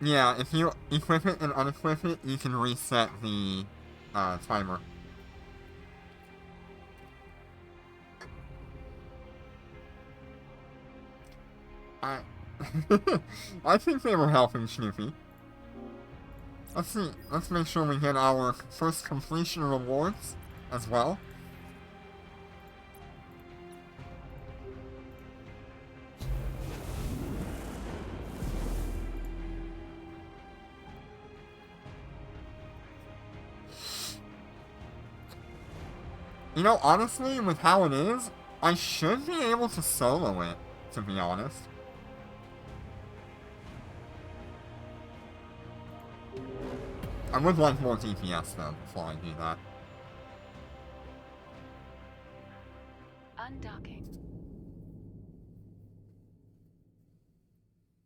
Yeah, if you equip it and unequip it, you can reset the timer. I I think they were helping Snoopy. Let's see, let's make sure we get our first completion rewards as well. You know, honestly, with how it is, I should be able to solo it, to be honest. I would like more DPS, though, before I do that. Undocking.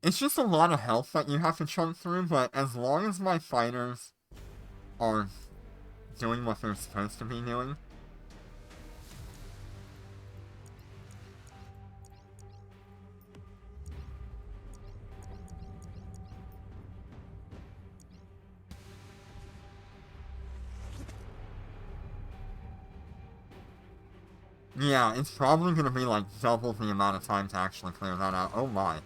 It's just a lot of health that you have to chunk through, but as long as my fighters are doing what they're supposed to be doing... Yeah, it's probably gonna be like double the amount of time to actually clear that out. Oh my.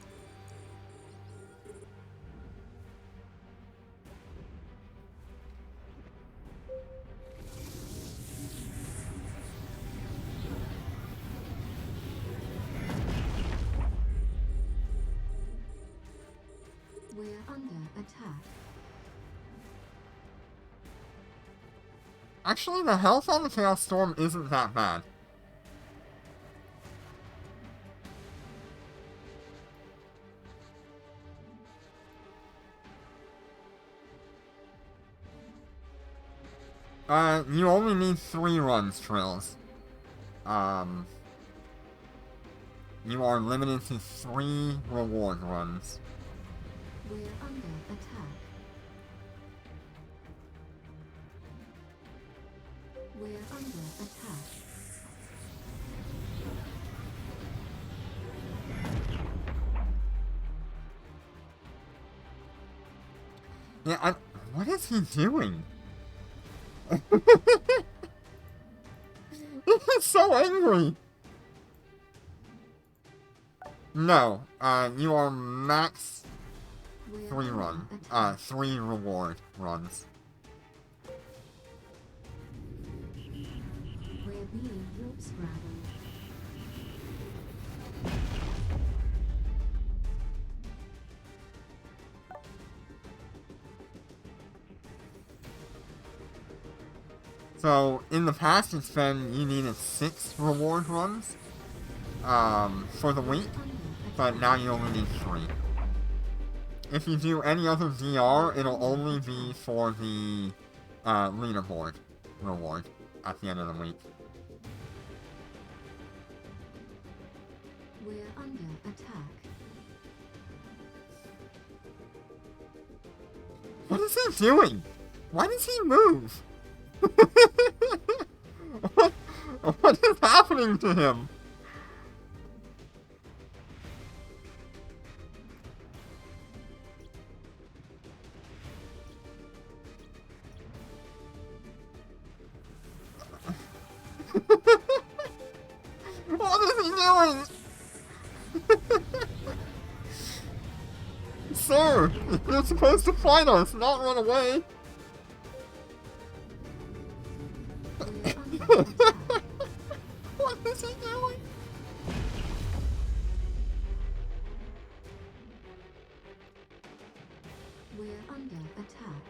We're under attack. Actually, the health on the Chaos Storm isn't that bad. You only need 3 runs, Trills. You are limited to 3 reward runs. We're under attack. We're under attack. Yeah, what is he doing? He's so angry! No, you are max We're 3 under run. attack. 3 reward runs. We're being warp scrambled. So, in the past, it's been you needed 6 reward runs, for the week, but now you only need 3. If you do any other DR, it'll only be for the, leaderboard reward at the end of the week. We're under attack. What is he doing? Why does he move? what is happening to him? What is he doing? Sir, you're supposed to fight us, not run away. We're under attack. What is he doing? We're under attack.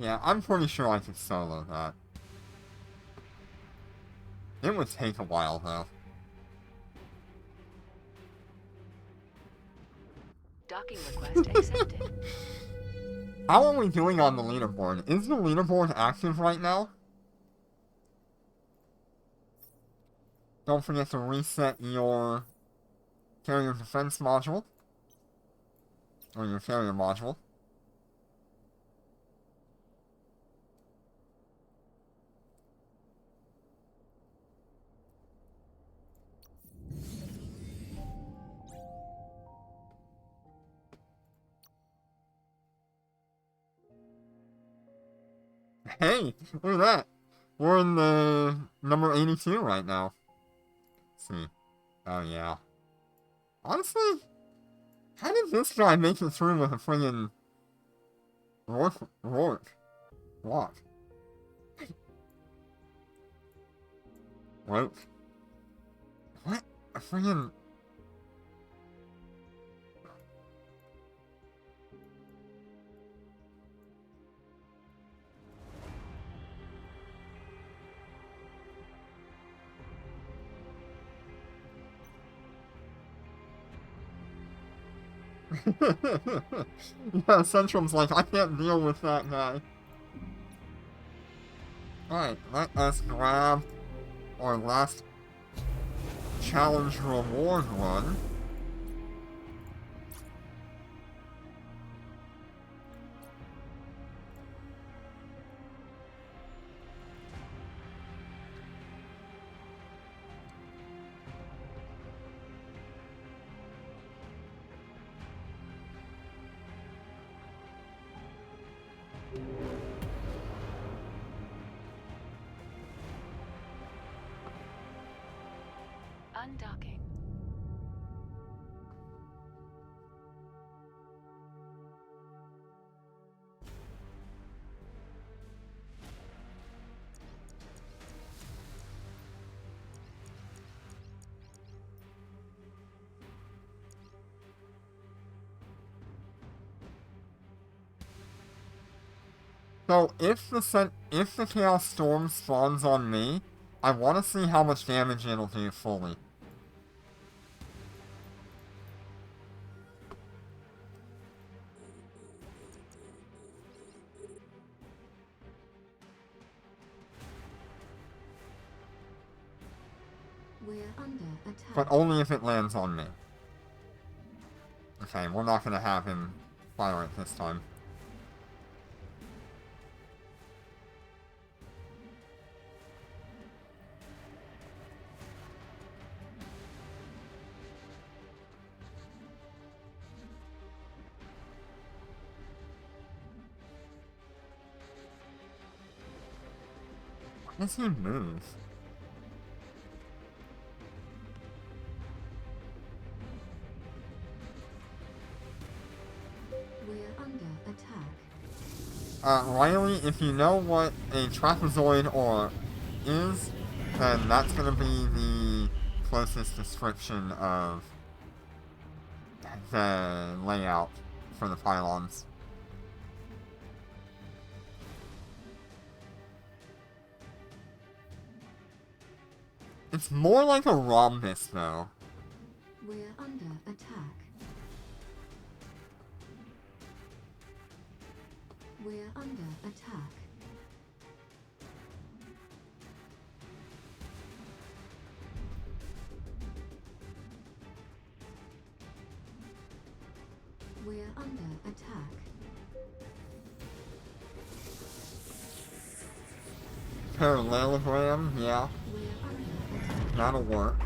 Yeah, I'm pretty sure I could solo that. It would take a while, though. Docking request accepted. How are we doing on the leaderboard? Is the leaderboard active right now? Don't forget to reset your carrier defense module. Or your carrier module. Hey, look at that. We're in the number 82 right now. Let's see. Oh, yeah. Honestly, how did this guy make it through with a friggin' Rourke? What? Rourke? What? A friggin'... Yeah, Centrum's like, I can't deal with that guy. Alright, let us grab our last challenge reward run. Undocking. So, if the Chaos Storm spawns on me, I want to see how much damage it'll do fully. We're under attack. But only if it lands on me. Okay, we're not gonna have him fire it this time. Why does he move? We're under attack. Riley, if you know what a trapezoid ore is, then that's gonna be the closest description of the layout for the pylons. It's more like a rhombus, though. We're under attack. We're under attack. We're under attack. Parallelogram, yeah, We're under attack. that'll work.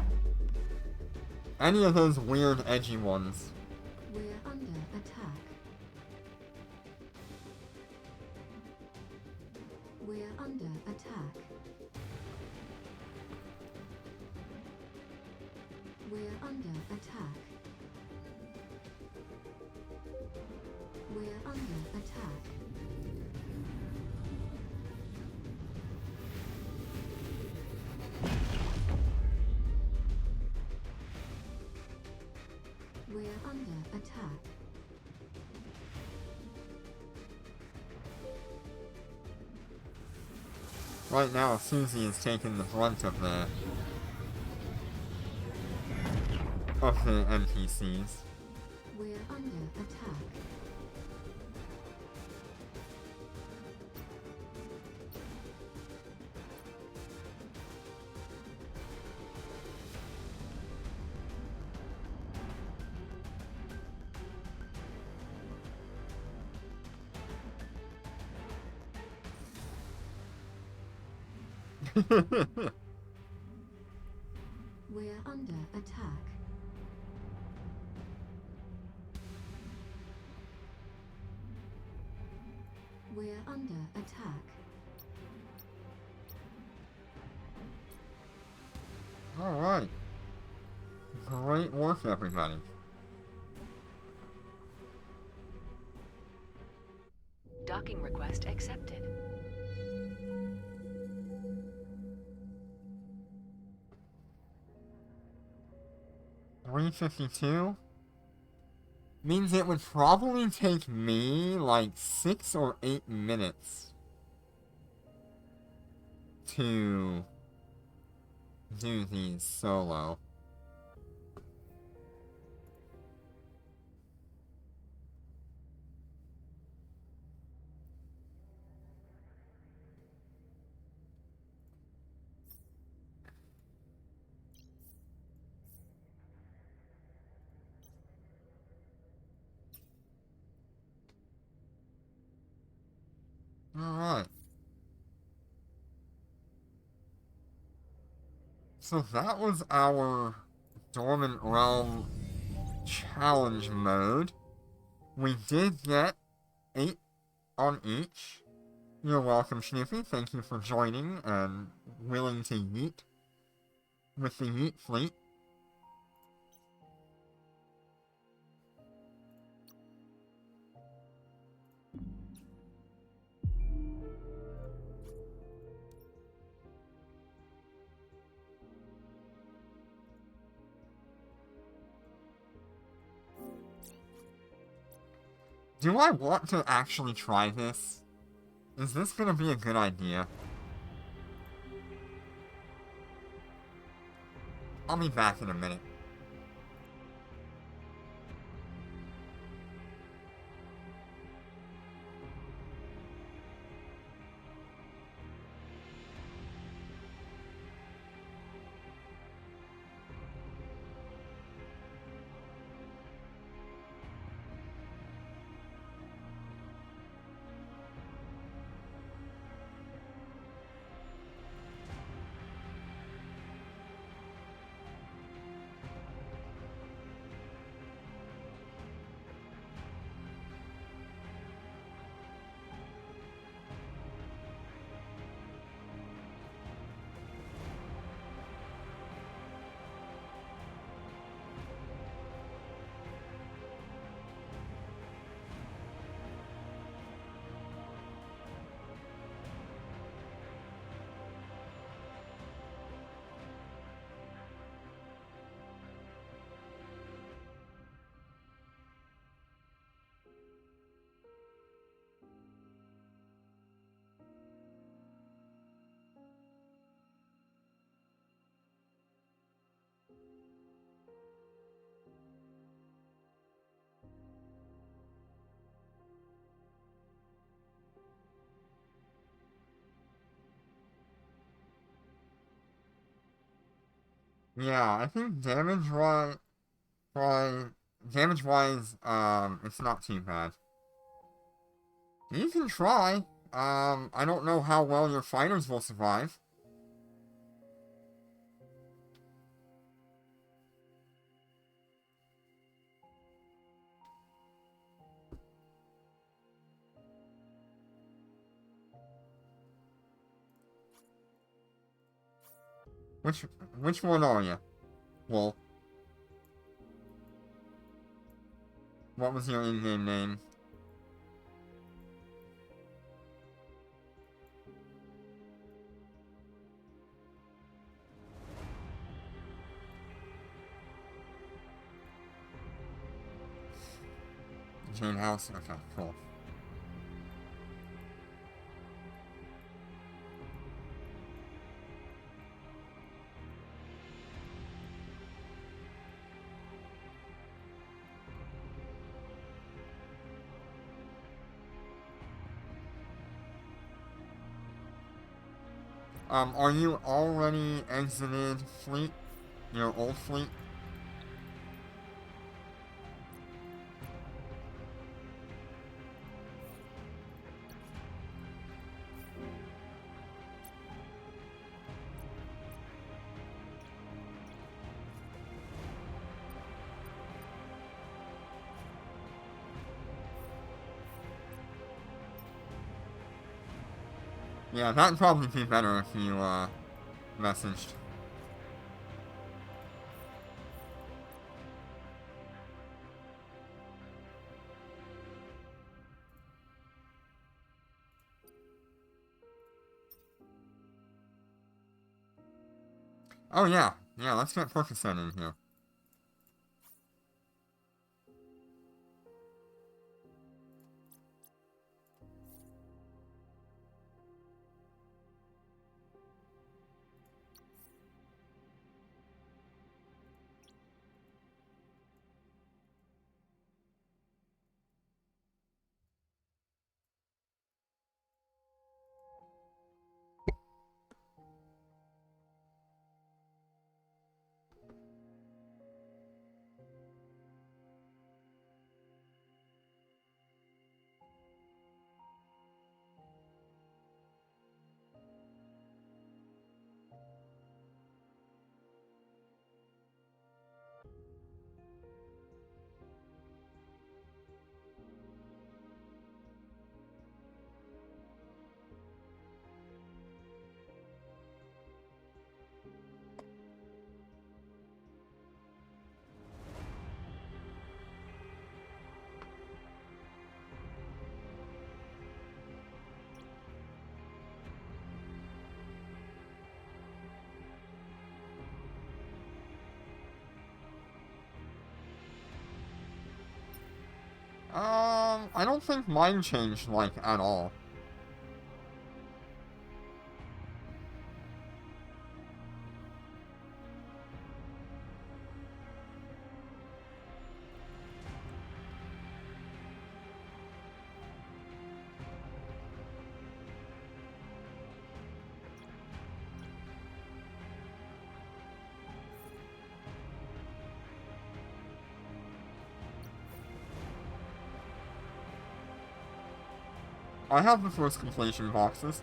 Any of those weird, edgy ones. We're under attack. We're under attack. We're under attack. We're under attack. We're under attack. Right now, Susie is taking the brunt of the NPCs. We're under attack. We're under attack. We're under attack. Alright. Great work, everybody. Docking request accepted. $3.52 means it would probably take me like 6 or 8 minutes to do these solo. Alright. So that was our Dormant Realm challenge mode. We did get 8 on each. You're welcome, Snoopy. Thank you for joining and willing to yeet with the Yeet Fleet. Do I want to actually try this? Is this gonna be a good idea? I'll be back in a minute. Yeah, I think damage-wise, it's not too bad. You can try. I don't know how well your fighters will survive. Which one are you? Well, what was your in-game name? Jane House? Okay, cool. Are you already exited fleet? Your old fleet? Yeah, that'd probably be better if you, messaged. Oh yeah, yeah, let's get Percocet in here. I don't think mine changed, like, at all. I have the first completion boxes.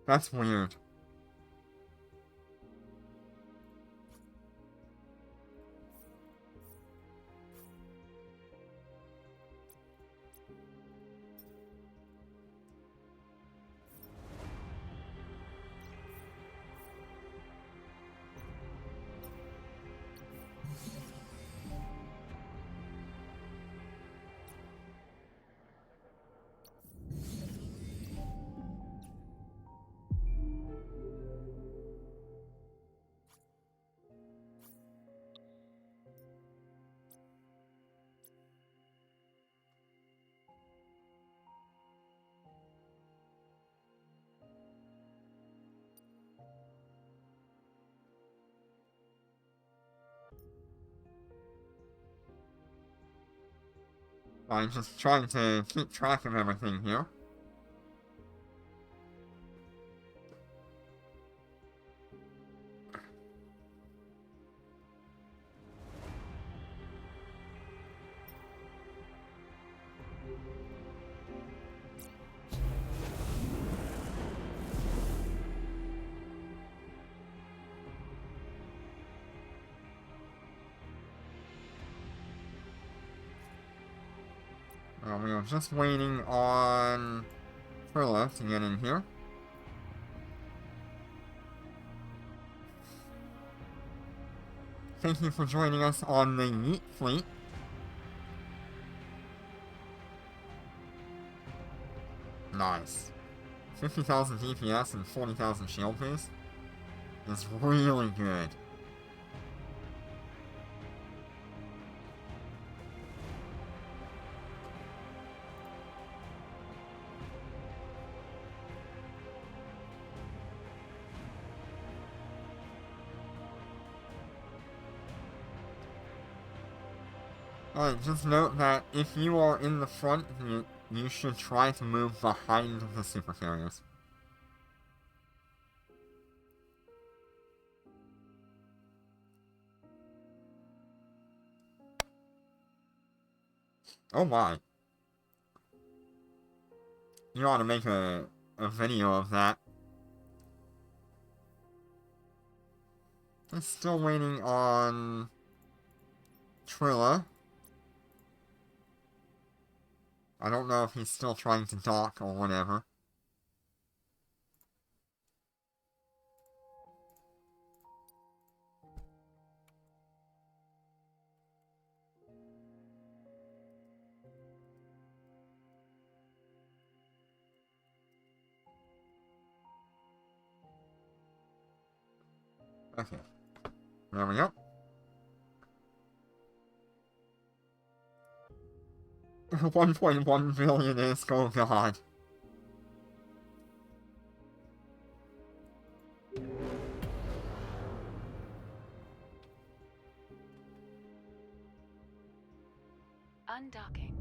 That's weird. I'm just trying to keep track of everything here. We are just waiting on Perla to get in here. Thank you for joining us on the Yeet Fleet. Nice. 50,000 DPS and 40,000 shield boost is really good. Alright, just note that if you are in the front, you should try to move behind the super carriers. Oh my. You ought to make a video of that. I'm still waiting on Trilla. I don't know if he's still trying to dock or whatever. Okay. There we go. 1.1 billion is, oh god. Undocking.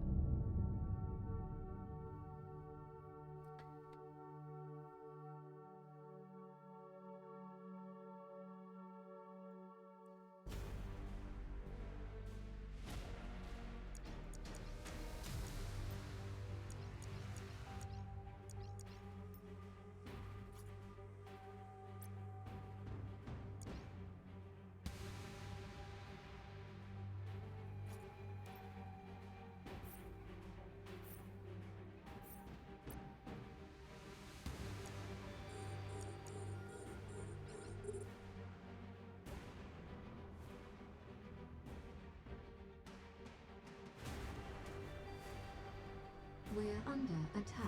We're under attack.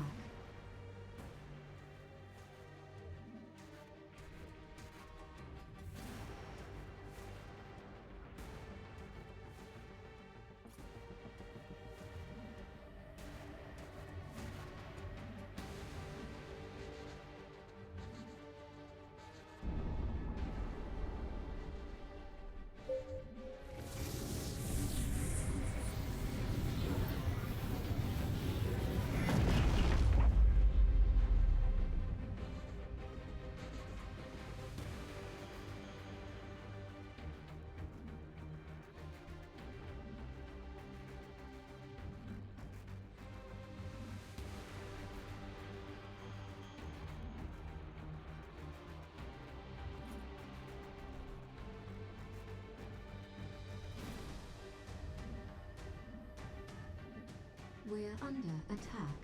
We're under attack.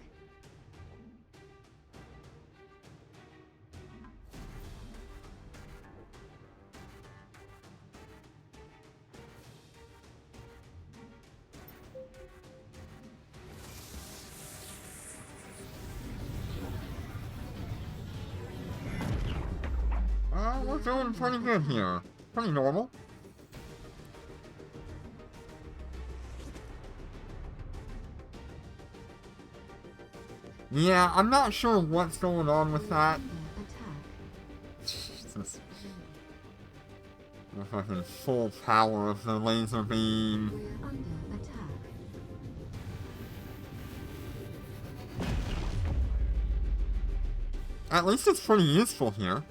We're doing pretty good here. Pretty normal. Yeah, I'm not sure what's going on with that. Jesus. The fucking full power of the laser beam. We're under attack. At least it's pretty useful here.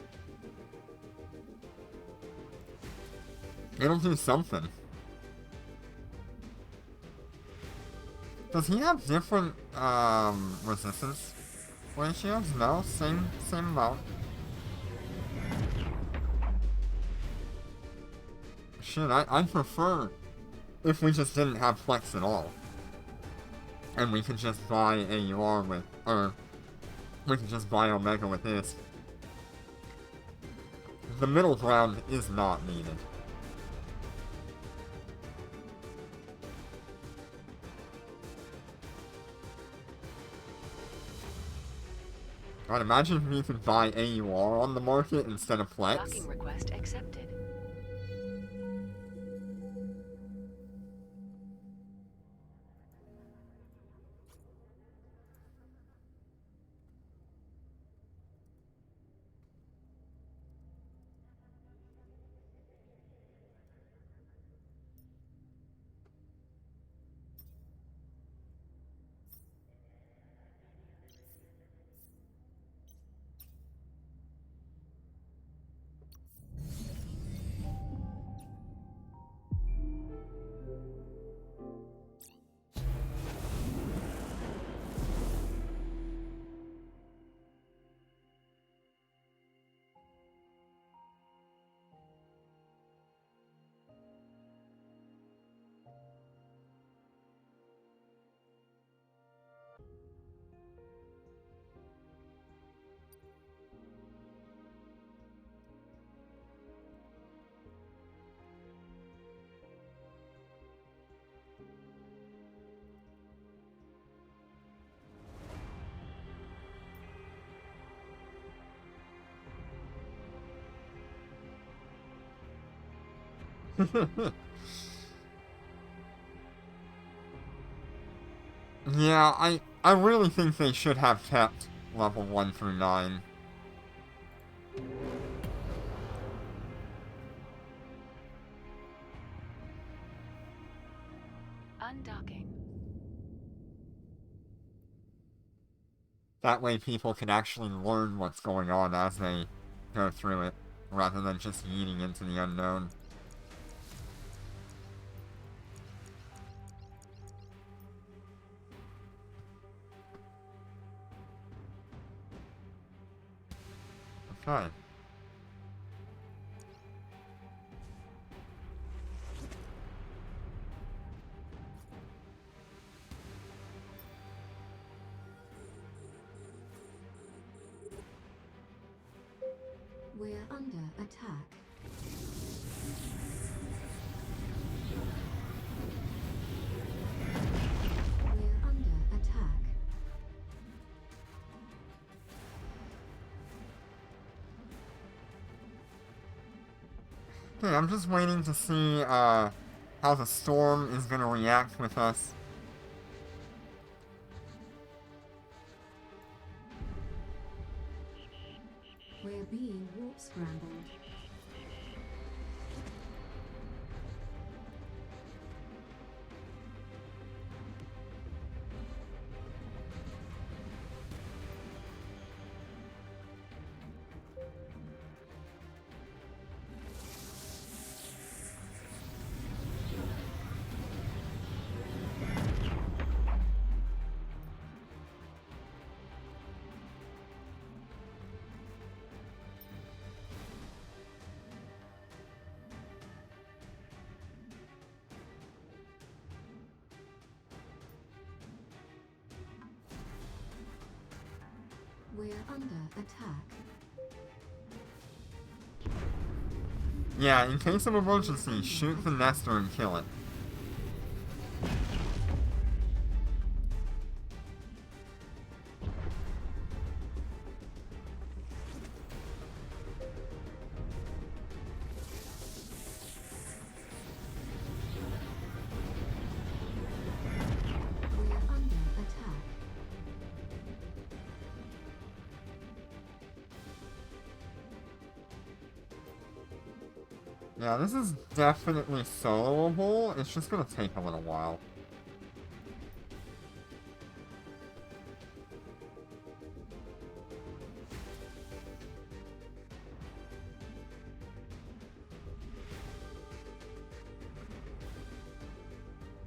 It'll do something. Does he have different, resistance ratios? No, same amount. Shit, I prefer if we just didn't have flex at all. And we can just buy AUR with, or we can just buy Omega with this. The middle ground is not needed. I'd imagine if we could buy AUR on the market instead of Flex. Docking request accepted. Yeah, I really think they should have kept level 1 through 9. Undocking. That way people can actually learn what's going on as they go through it, rather than just yeeting into the unknown. Okay. We're under attack. We're under attack. Okay, I'm just waiting to see, how the storm is gonna react with us. We're being warp scrambled. We're under attack. Yeah, in case of emergency, shoot the Nestor and kill it. We're under attack. Yeah, this is definitely soloable. It's just gonna take a little while.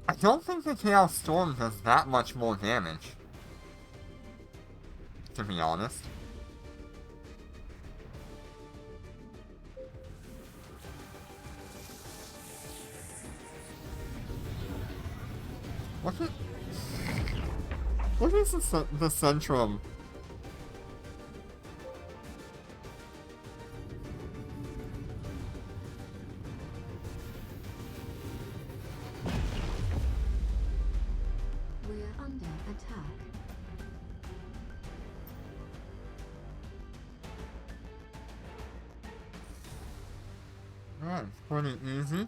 I don't think the Chaos Storm does that much more damage, to be honest. Look at... Look at the Centrum. We're under attack. That's pretty easy.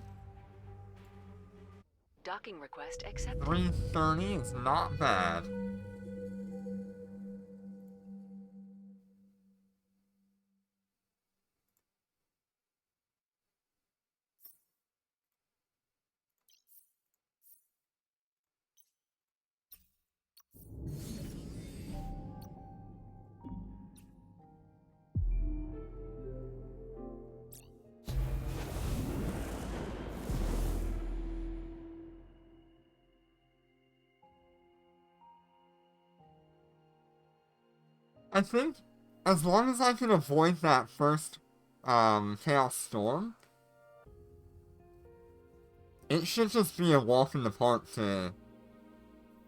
Docking request accepted. 330 is not bad. I think as long as I can avoid that first Chaos Storm, it should just be a walk in the park to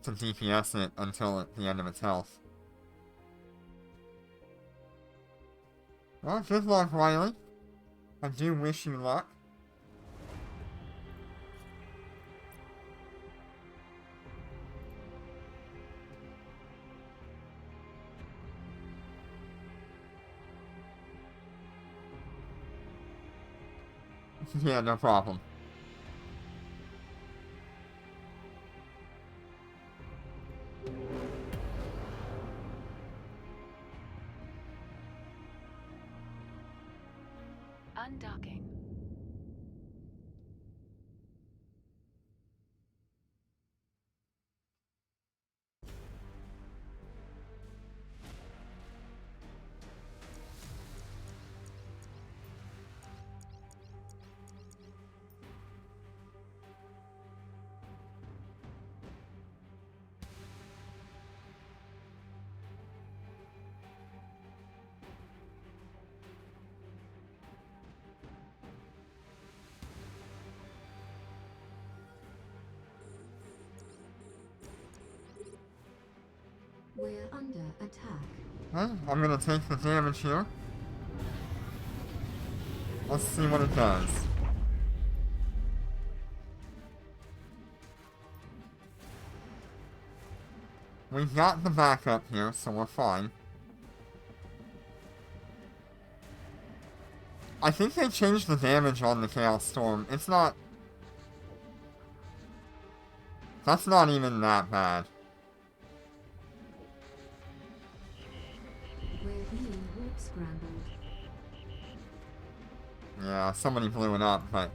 DPS it until the end of its health. Well, good luck, Riley. I do wish you luck. Yeah, no problem. Undocking. We're under attack. Well, I'm gonna take the damage here. Let's see what it does. We've got the backup here, so we're fine. I think they changed the damage on the Chaos Storm. It's not... That's not even that bad. We're being warp scrambled. Yeah, somebody blew it up, but...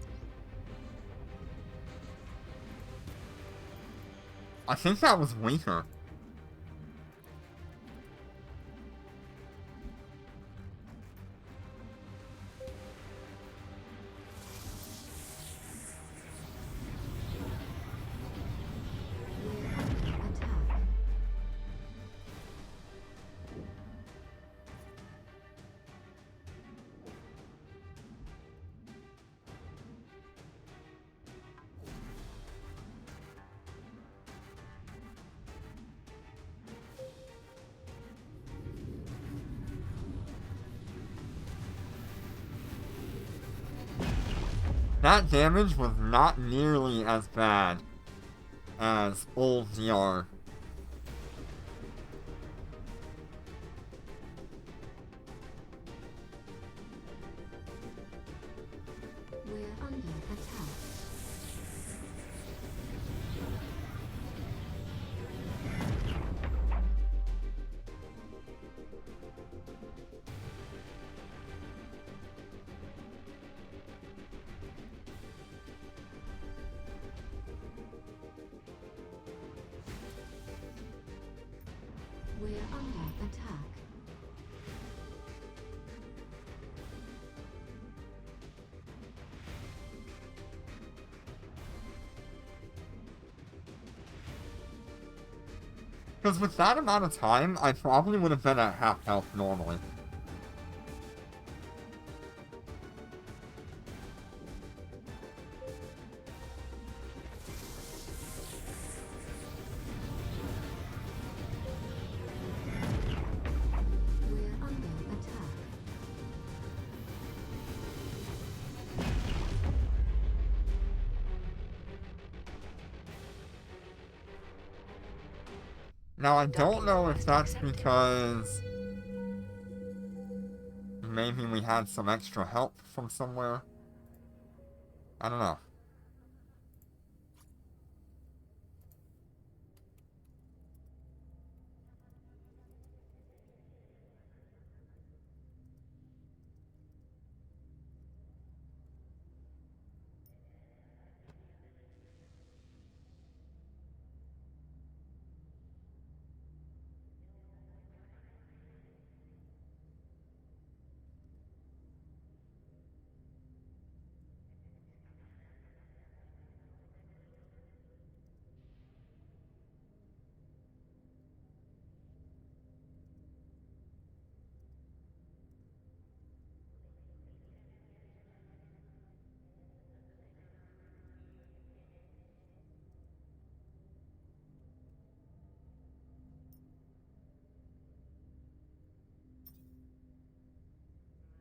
I think that was weaker. We're under attack. That damage was not nearly as bad as old DR. We're under attack. We're under attack. Because with that amount of time, I probably would have been at half health normally. Now, I don't Docking know if request that's accepted. because maybe we had some extra help from somewhere. I don't know.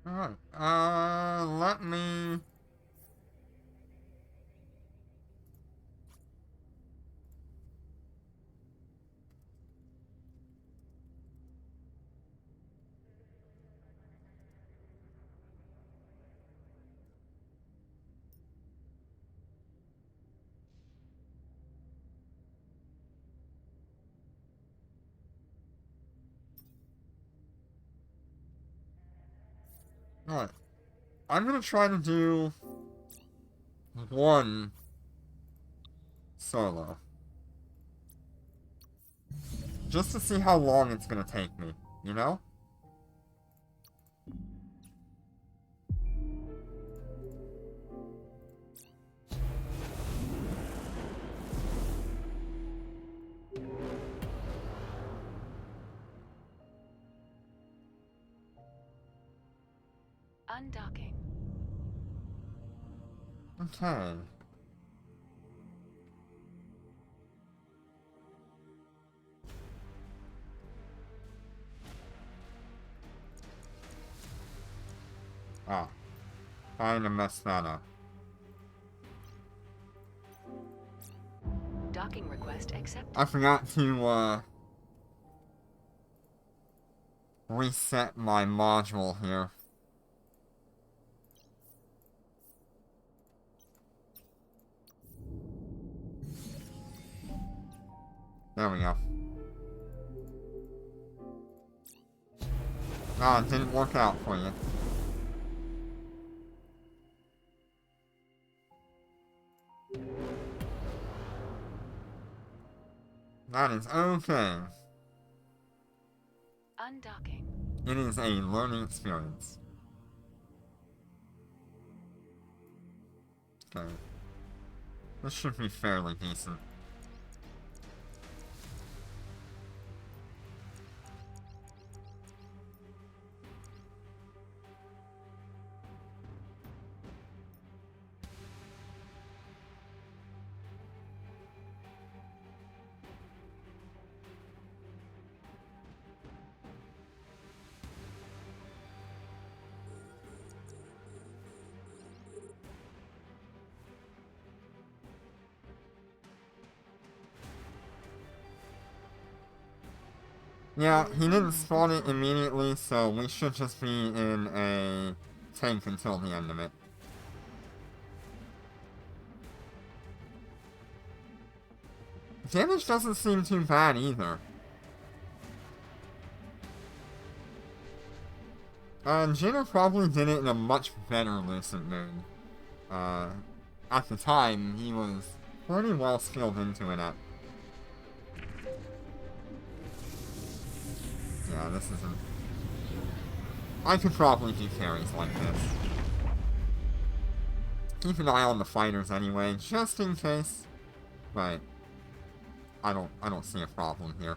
Alright, let me... Alright, I'm gonna try to do one solo. Just to see how long it's gonna take me, you know? Undocking. Okay. Ah, kinda messed that up. Docking request accepted. I forgot to, reset my module here. There we go. Ah, it didn't work out for you. That is okay. Undocking. It is a learning experience. Okay. This should be fairly decent. Yeah, he didn't spawn it immediately, so we should just be in a tank until the end of it. Damage doesn't seem too bad either. Jinner probably did it in a much better Lucent mood. At the time, he was pretty well skilled into it at. Yeah, this isn't... I could probably do carries like this. Keep an eye on the fighters anyway, just in case. But I don't see a problem here.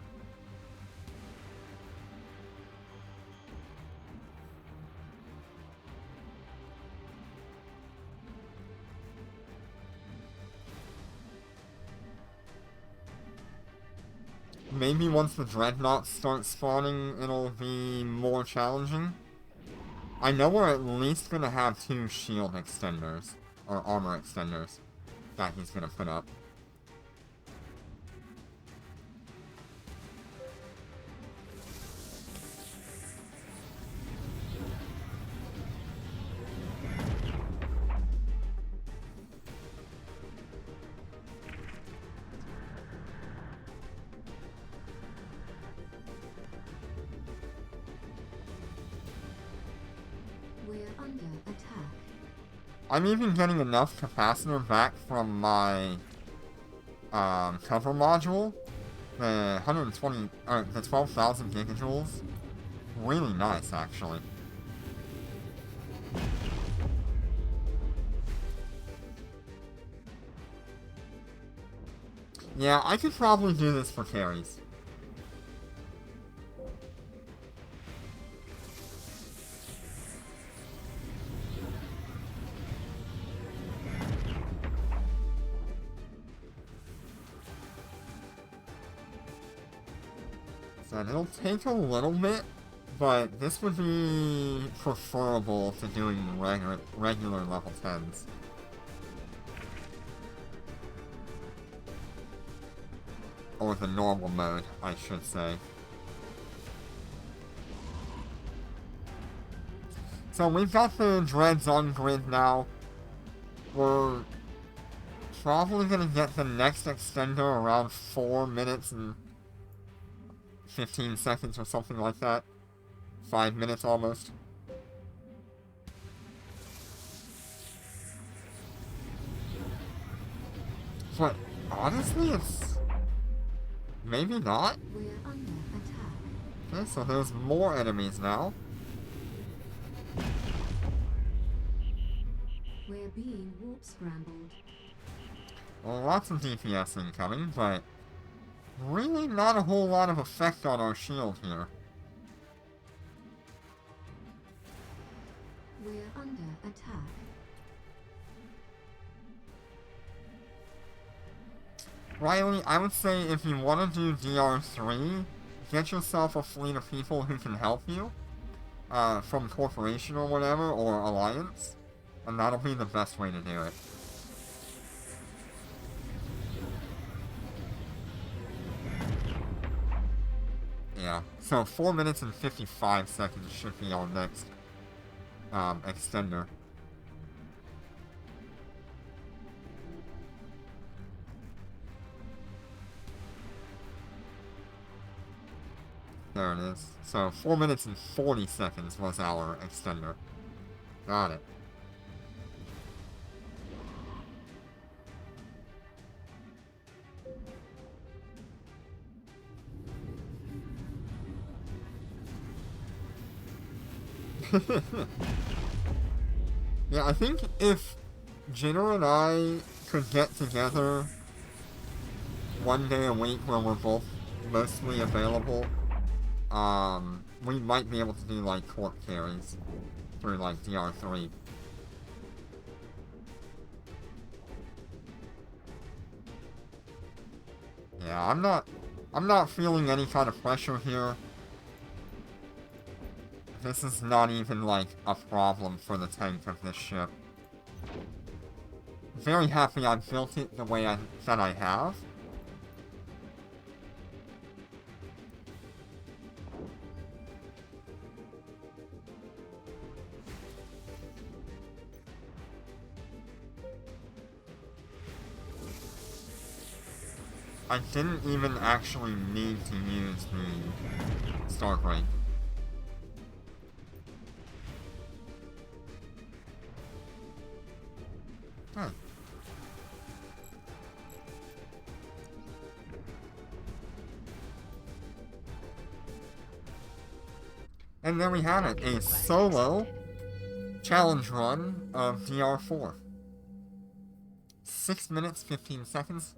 Maybe once the Dreadnoughts start spawning, it'll be more challenging. I know we're at least gonna have 2 shield extenders, or armor extenders, that he's gonna put up. I'm even getting enough capacitor back from my cover module. The 120, the 12,000 gigajoules. Really nice, actually. Yeah, I could probably do this for carries. So it'll take a little bit, but this would be preferable to doing regular level 10s. Or the normal mode, I should say. So we've got the dreads on grid now. We're probably gonna get the next extender around 4 minutes and 15 seconds or something like that. 5 minutes almost. But honestly, it's maybe not. We're under attack. Okay, so there's more enemies now. We're being warp scrambled. Well, lots of DPS incoming, but really not a whole lot of effect on our shield here. We're under attack. Riley, I would say if you want to do DR3, get yourself a fleet of people who can help you, from Corporation or whatever, or Alliance, and that'll be the best way to do it. Yeah, so 4 minutes and 55 seconds should be our next extender. There it is. So 4 minutes and 40 seconds was our extender. Got it. Yeah, I think if Jinner and I could get together one day a week where we're both mostly available, we might be able to do like court carries through like DR3. Yeah, I'm not feeling any kind of pressure here. This is not even, like, a problem for the tank of this ship. Very happy I built it the way that I have. I didn't even actually need to use the Stargrate. Huh. And there we have it, a solo challenge run of DR4. 6 minutes, 15 seconds.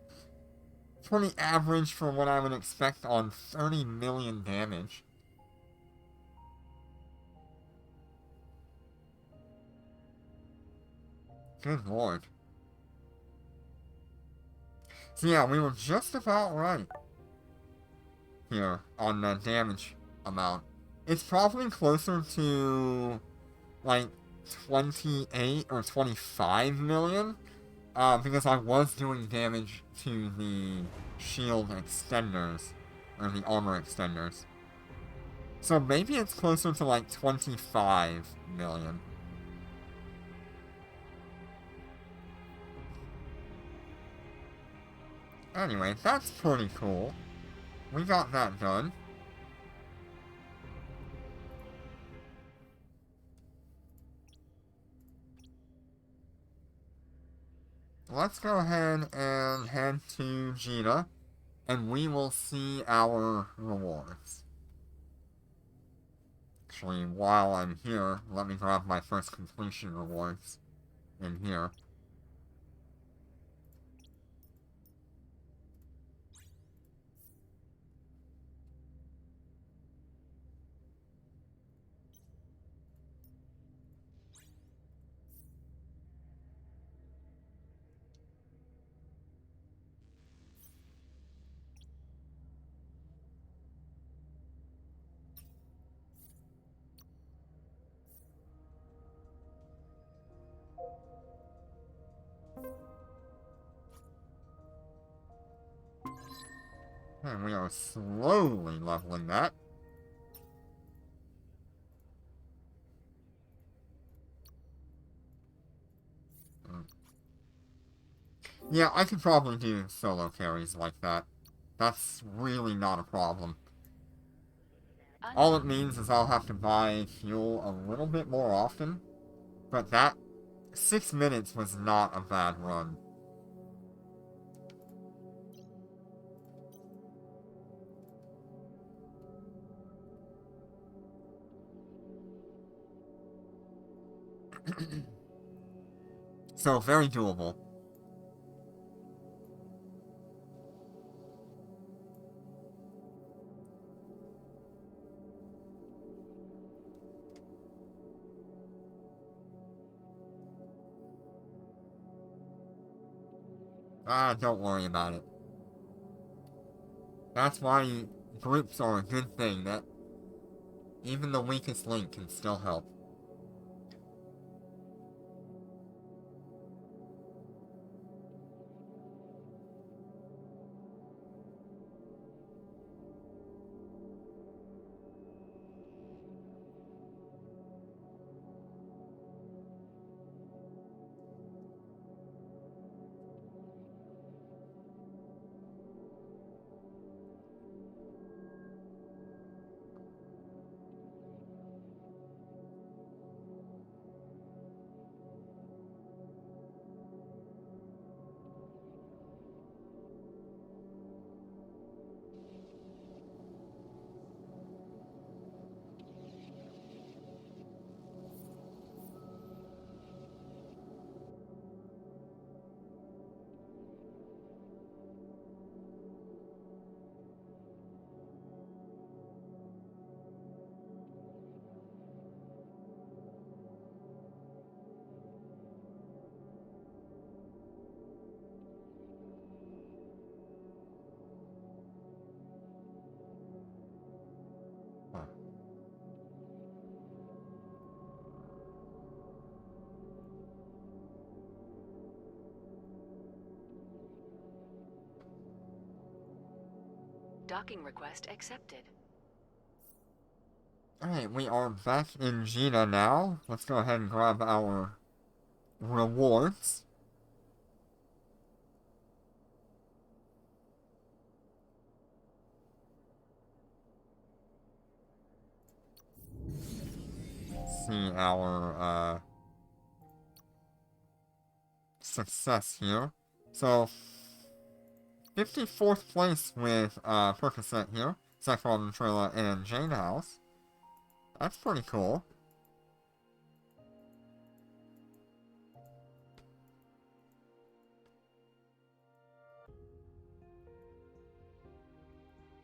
Pretty average for what I would expect on 30 million damage. Good lord. So yeah, we were just about right here on the damage amount. It's probably closer to like 28 or 25 million, because I was doing damage to the shield extenders, or the armor extenders. So maybe it's closer to like 25 million. Anyway, that's pretty cool. We got that done. let's go ahead and head to Gina, and we will see our rewards. Actually, while I'm here, let me grab my first completion rewards in here. And we are slowly leveling that. Yeah, I could probably do solo carries like that. That's really not a problem. All it means is I'll have to buy fuel a little bit more often, but that 6 minutes was not a bad run. So, very doable. Ah, don't worry about it. That's why groups are a good thing, that even the weakest link can still help. Huh. Docking request accepted. Alright, we are back in Gina now. Let's go ahead and grab our rewards. See our, success here. So, 54th place with, Percocet here. Saffron Trilla and Jane House. That's pretty cool.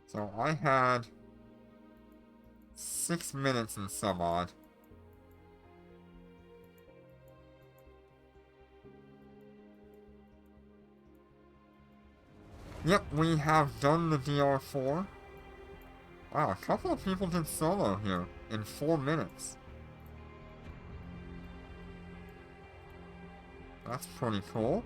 So I had 6 minutes and some odd. Yep, we have done the DR4. Wow, a couple of people did solo here in 4 minutes. That's pretty cool.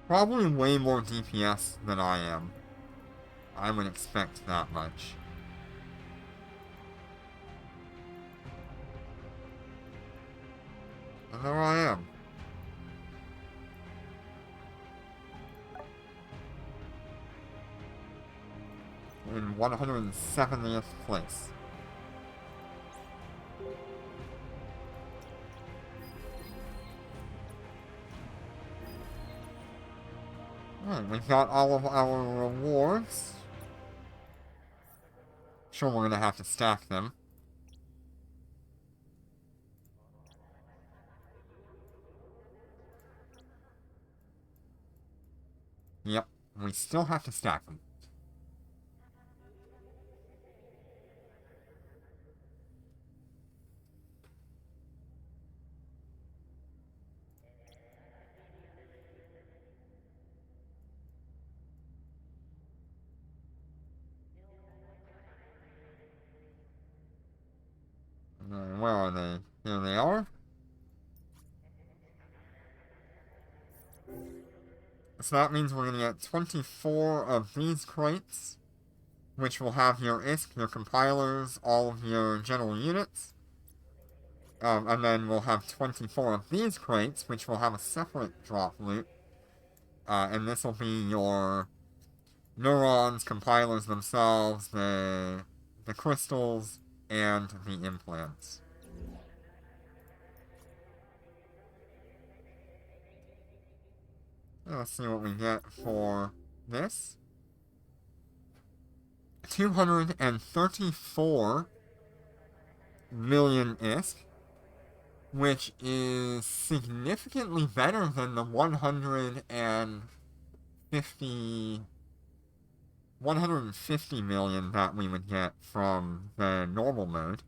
Probably way more DPS than I am. I would expect that much. And there I am. in 170th place. Alright, we've got all of our rewards. Sure, we're gonna have to stack them. Yep, we still have to stack them. Where are they? Here they are. So that means we're gonna get 24 of these crates, which will have your ISK, your compilers, all of your general units. And then we'll have 24 of these crates, which will have a separate drop loot. And this will be your neurons, compilers themselves, the crystals, and the implants. Let's see what we get for this. 234 million ISK, which is significantly better than the 150 million that we would get from the normal mode.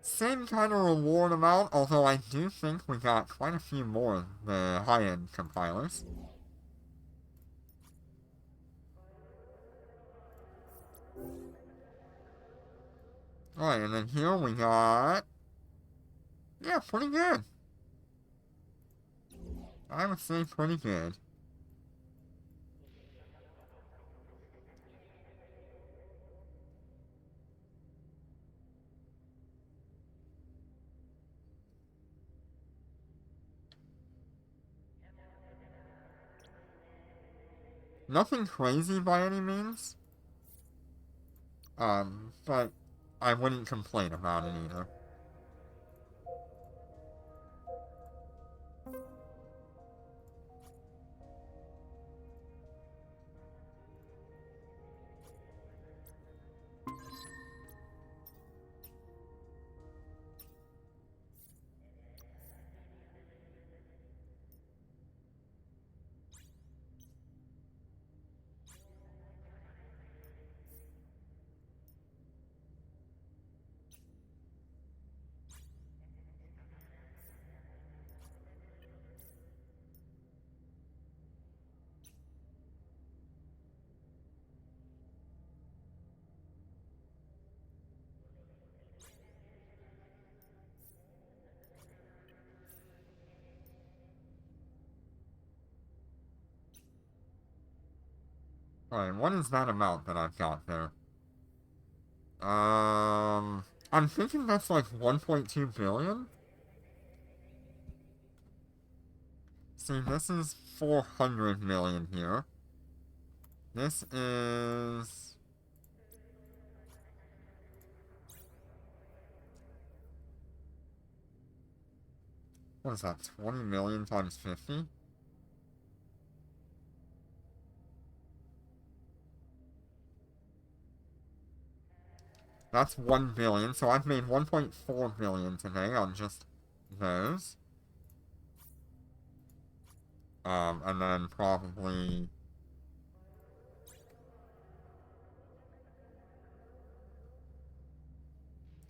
Same kind of reward amount, although I do think we got quite a few more of the high-end compilers. Alright, and then here we got... yeah, pretty good. I would say pretty good. Nothing crazy by any means. But I wouldn't complain about it either. Alright, what is that amount that I've got there? I'm thinking that's like 1.2 billion? See, this is 400 million here. This is... what is that, 20 million times 50? That's 1 billion, so I've made 1.4 billion today on just those. And then probably...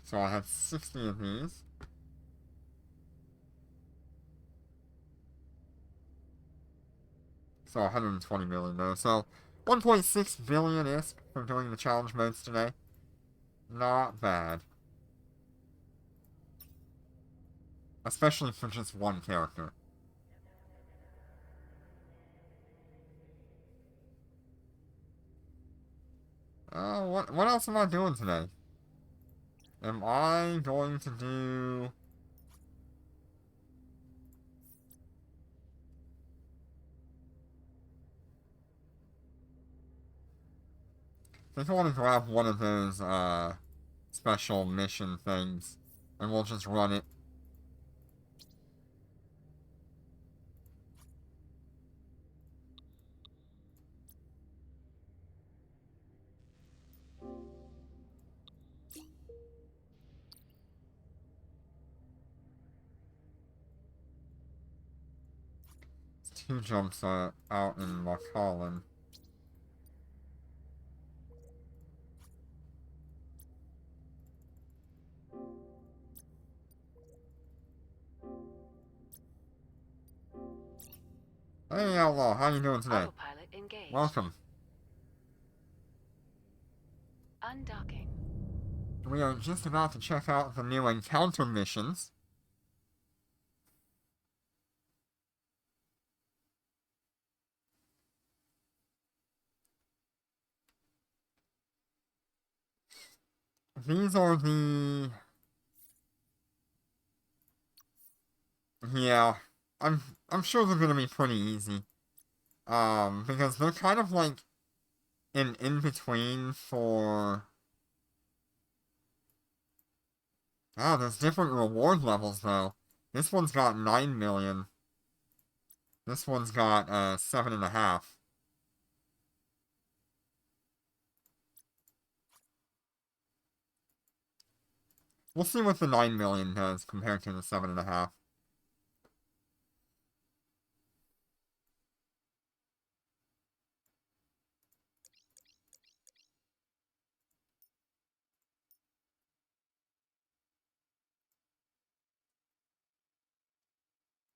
so I have 60 of these. So 120 million though, so 1.6 billion-ish for doing the challenge modes today. Not bad. Especially for just one character. What else am I doing today? Am I going to do... I think I want to grab one of those, special mission things, and we'll just run it. Two jumps out in Macallan. Hey, Outlaw, how you doing today? Autopilot engaged. Welcome. Undocking. We are just about to check out the new encounter missions. These are the... Yeah, I'm sure they're gonna be pretty easy. Because they're kind of like an in-between for... Ah, there's different reward levels, though. This one's got 9 million. This one's got, 7.5. We'll see what the 9 million does compared to the 7.5.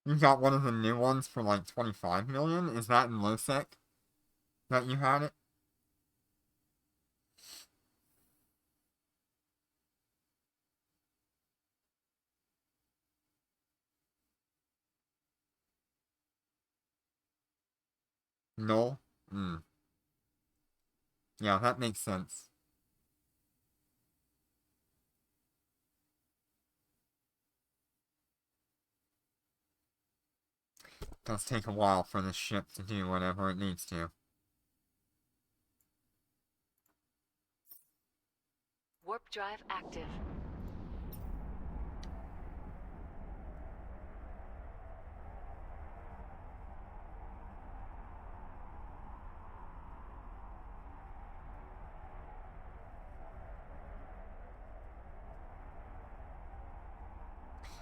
You got one of the new ones for like 25 million? Is that in LoSec that you had it? No? Hmm. Yeah, that makes sense. Does take a while for this ship to do whatever it needs to. Warp drive active.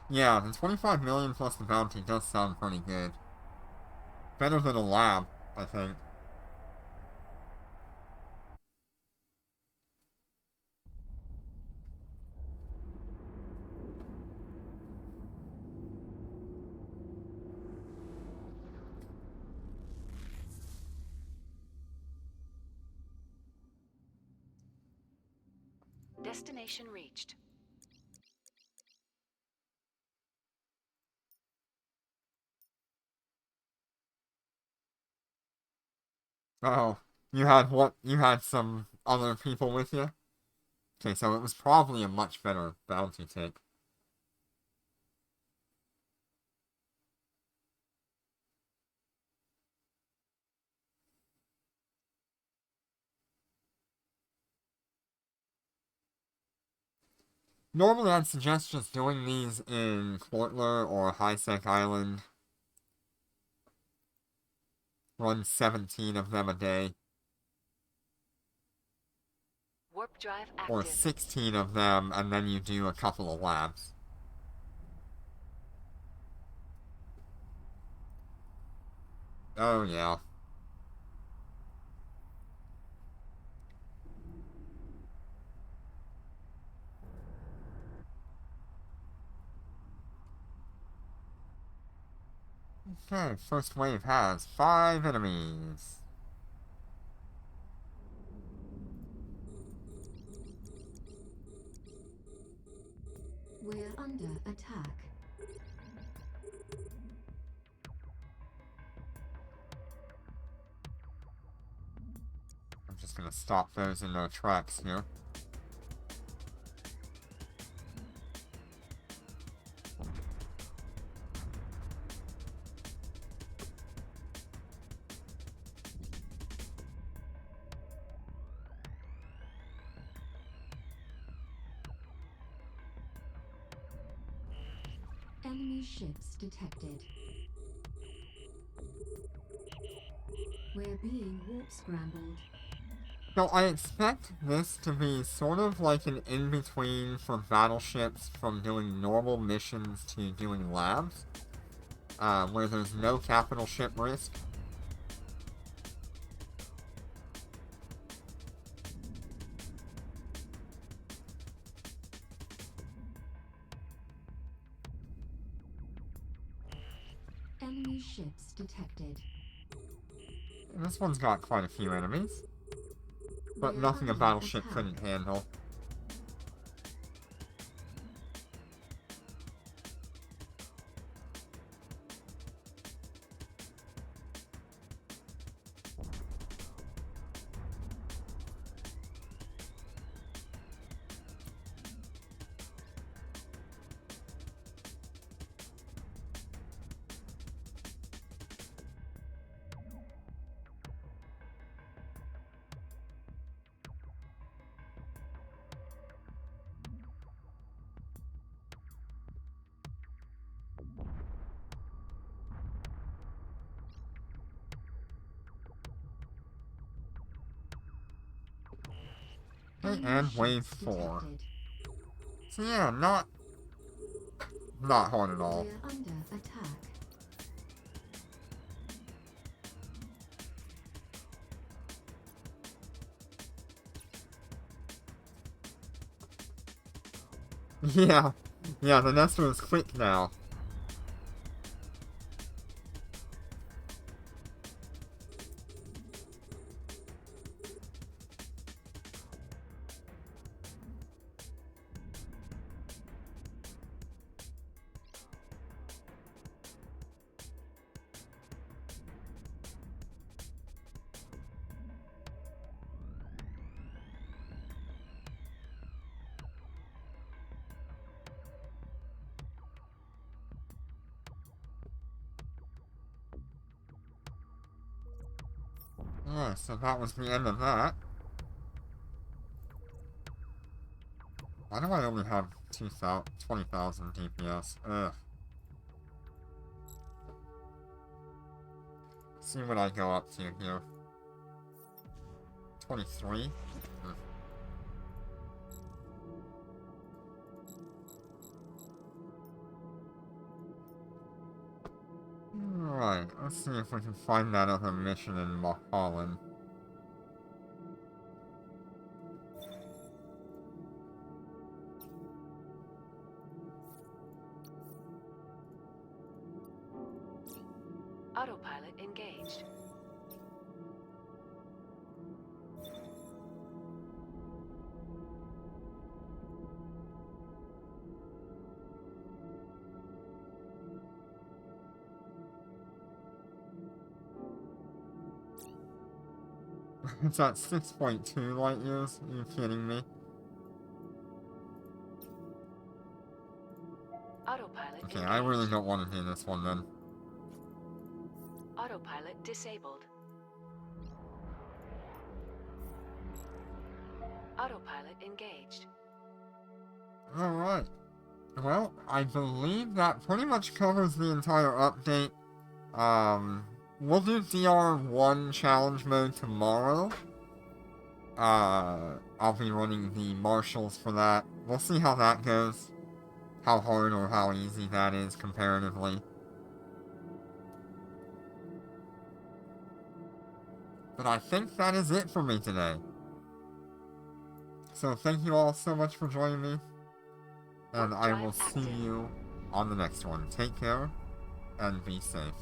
Yeah, the 25 million plus the bounty does sound pretty good. Better than a lab, I think. Destination reached. Oh, you had what? You had some other people with you? Okay, so it was probably a much better bounty take. Normally I'd suggest just doing these in Quartler or High-Sec Island. Run 17 of them a day. Warp drive active. Or 16 of them, and then you do a couple of labs. Oh yeah. Okay, first wave has 5 enemies. We're under attack. I'm just gonna stop those in their tracks here. Enemy ships detected. We're being warp scrambled. So I expect this to be sort of like an in-between for battleships from doing normal missions to doing labs, where there's no capital ship risk. Enemy ships detected. This one's got quite a few enemies, but We're nothing a under battleship attack. couldn't handle. Okay, Enemy and ships wave 4. detected. So yeah, not hard at all. We're under attack. Yeah, the Nestor is quick now. Yeah, so that was the end of that. Why do I only have 20,000 DPS? Ugh. See what I go up to here. 23? Right, let's see if we can find that other mission in Mulholland. Autopilot engaged. It's at 6.2 light years? Are you kidding me? Autopilot Okay, engaged. I really don't want to do this one then. Autopilot disabled. Autopilot engaged. Alright. Well, I believe that pretty much covers the entire update. We'll do DR1 challenge mode tomorrow. I'll be running the marshals for that. We'll see how that goes. How hard or how easy that is comparatively. But I think that is it for me today. So thank you all so much for joining me. And I will see you on the next one. Take care, and be safe.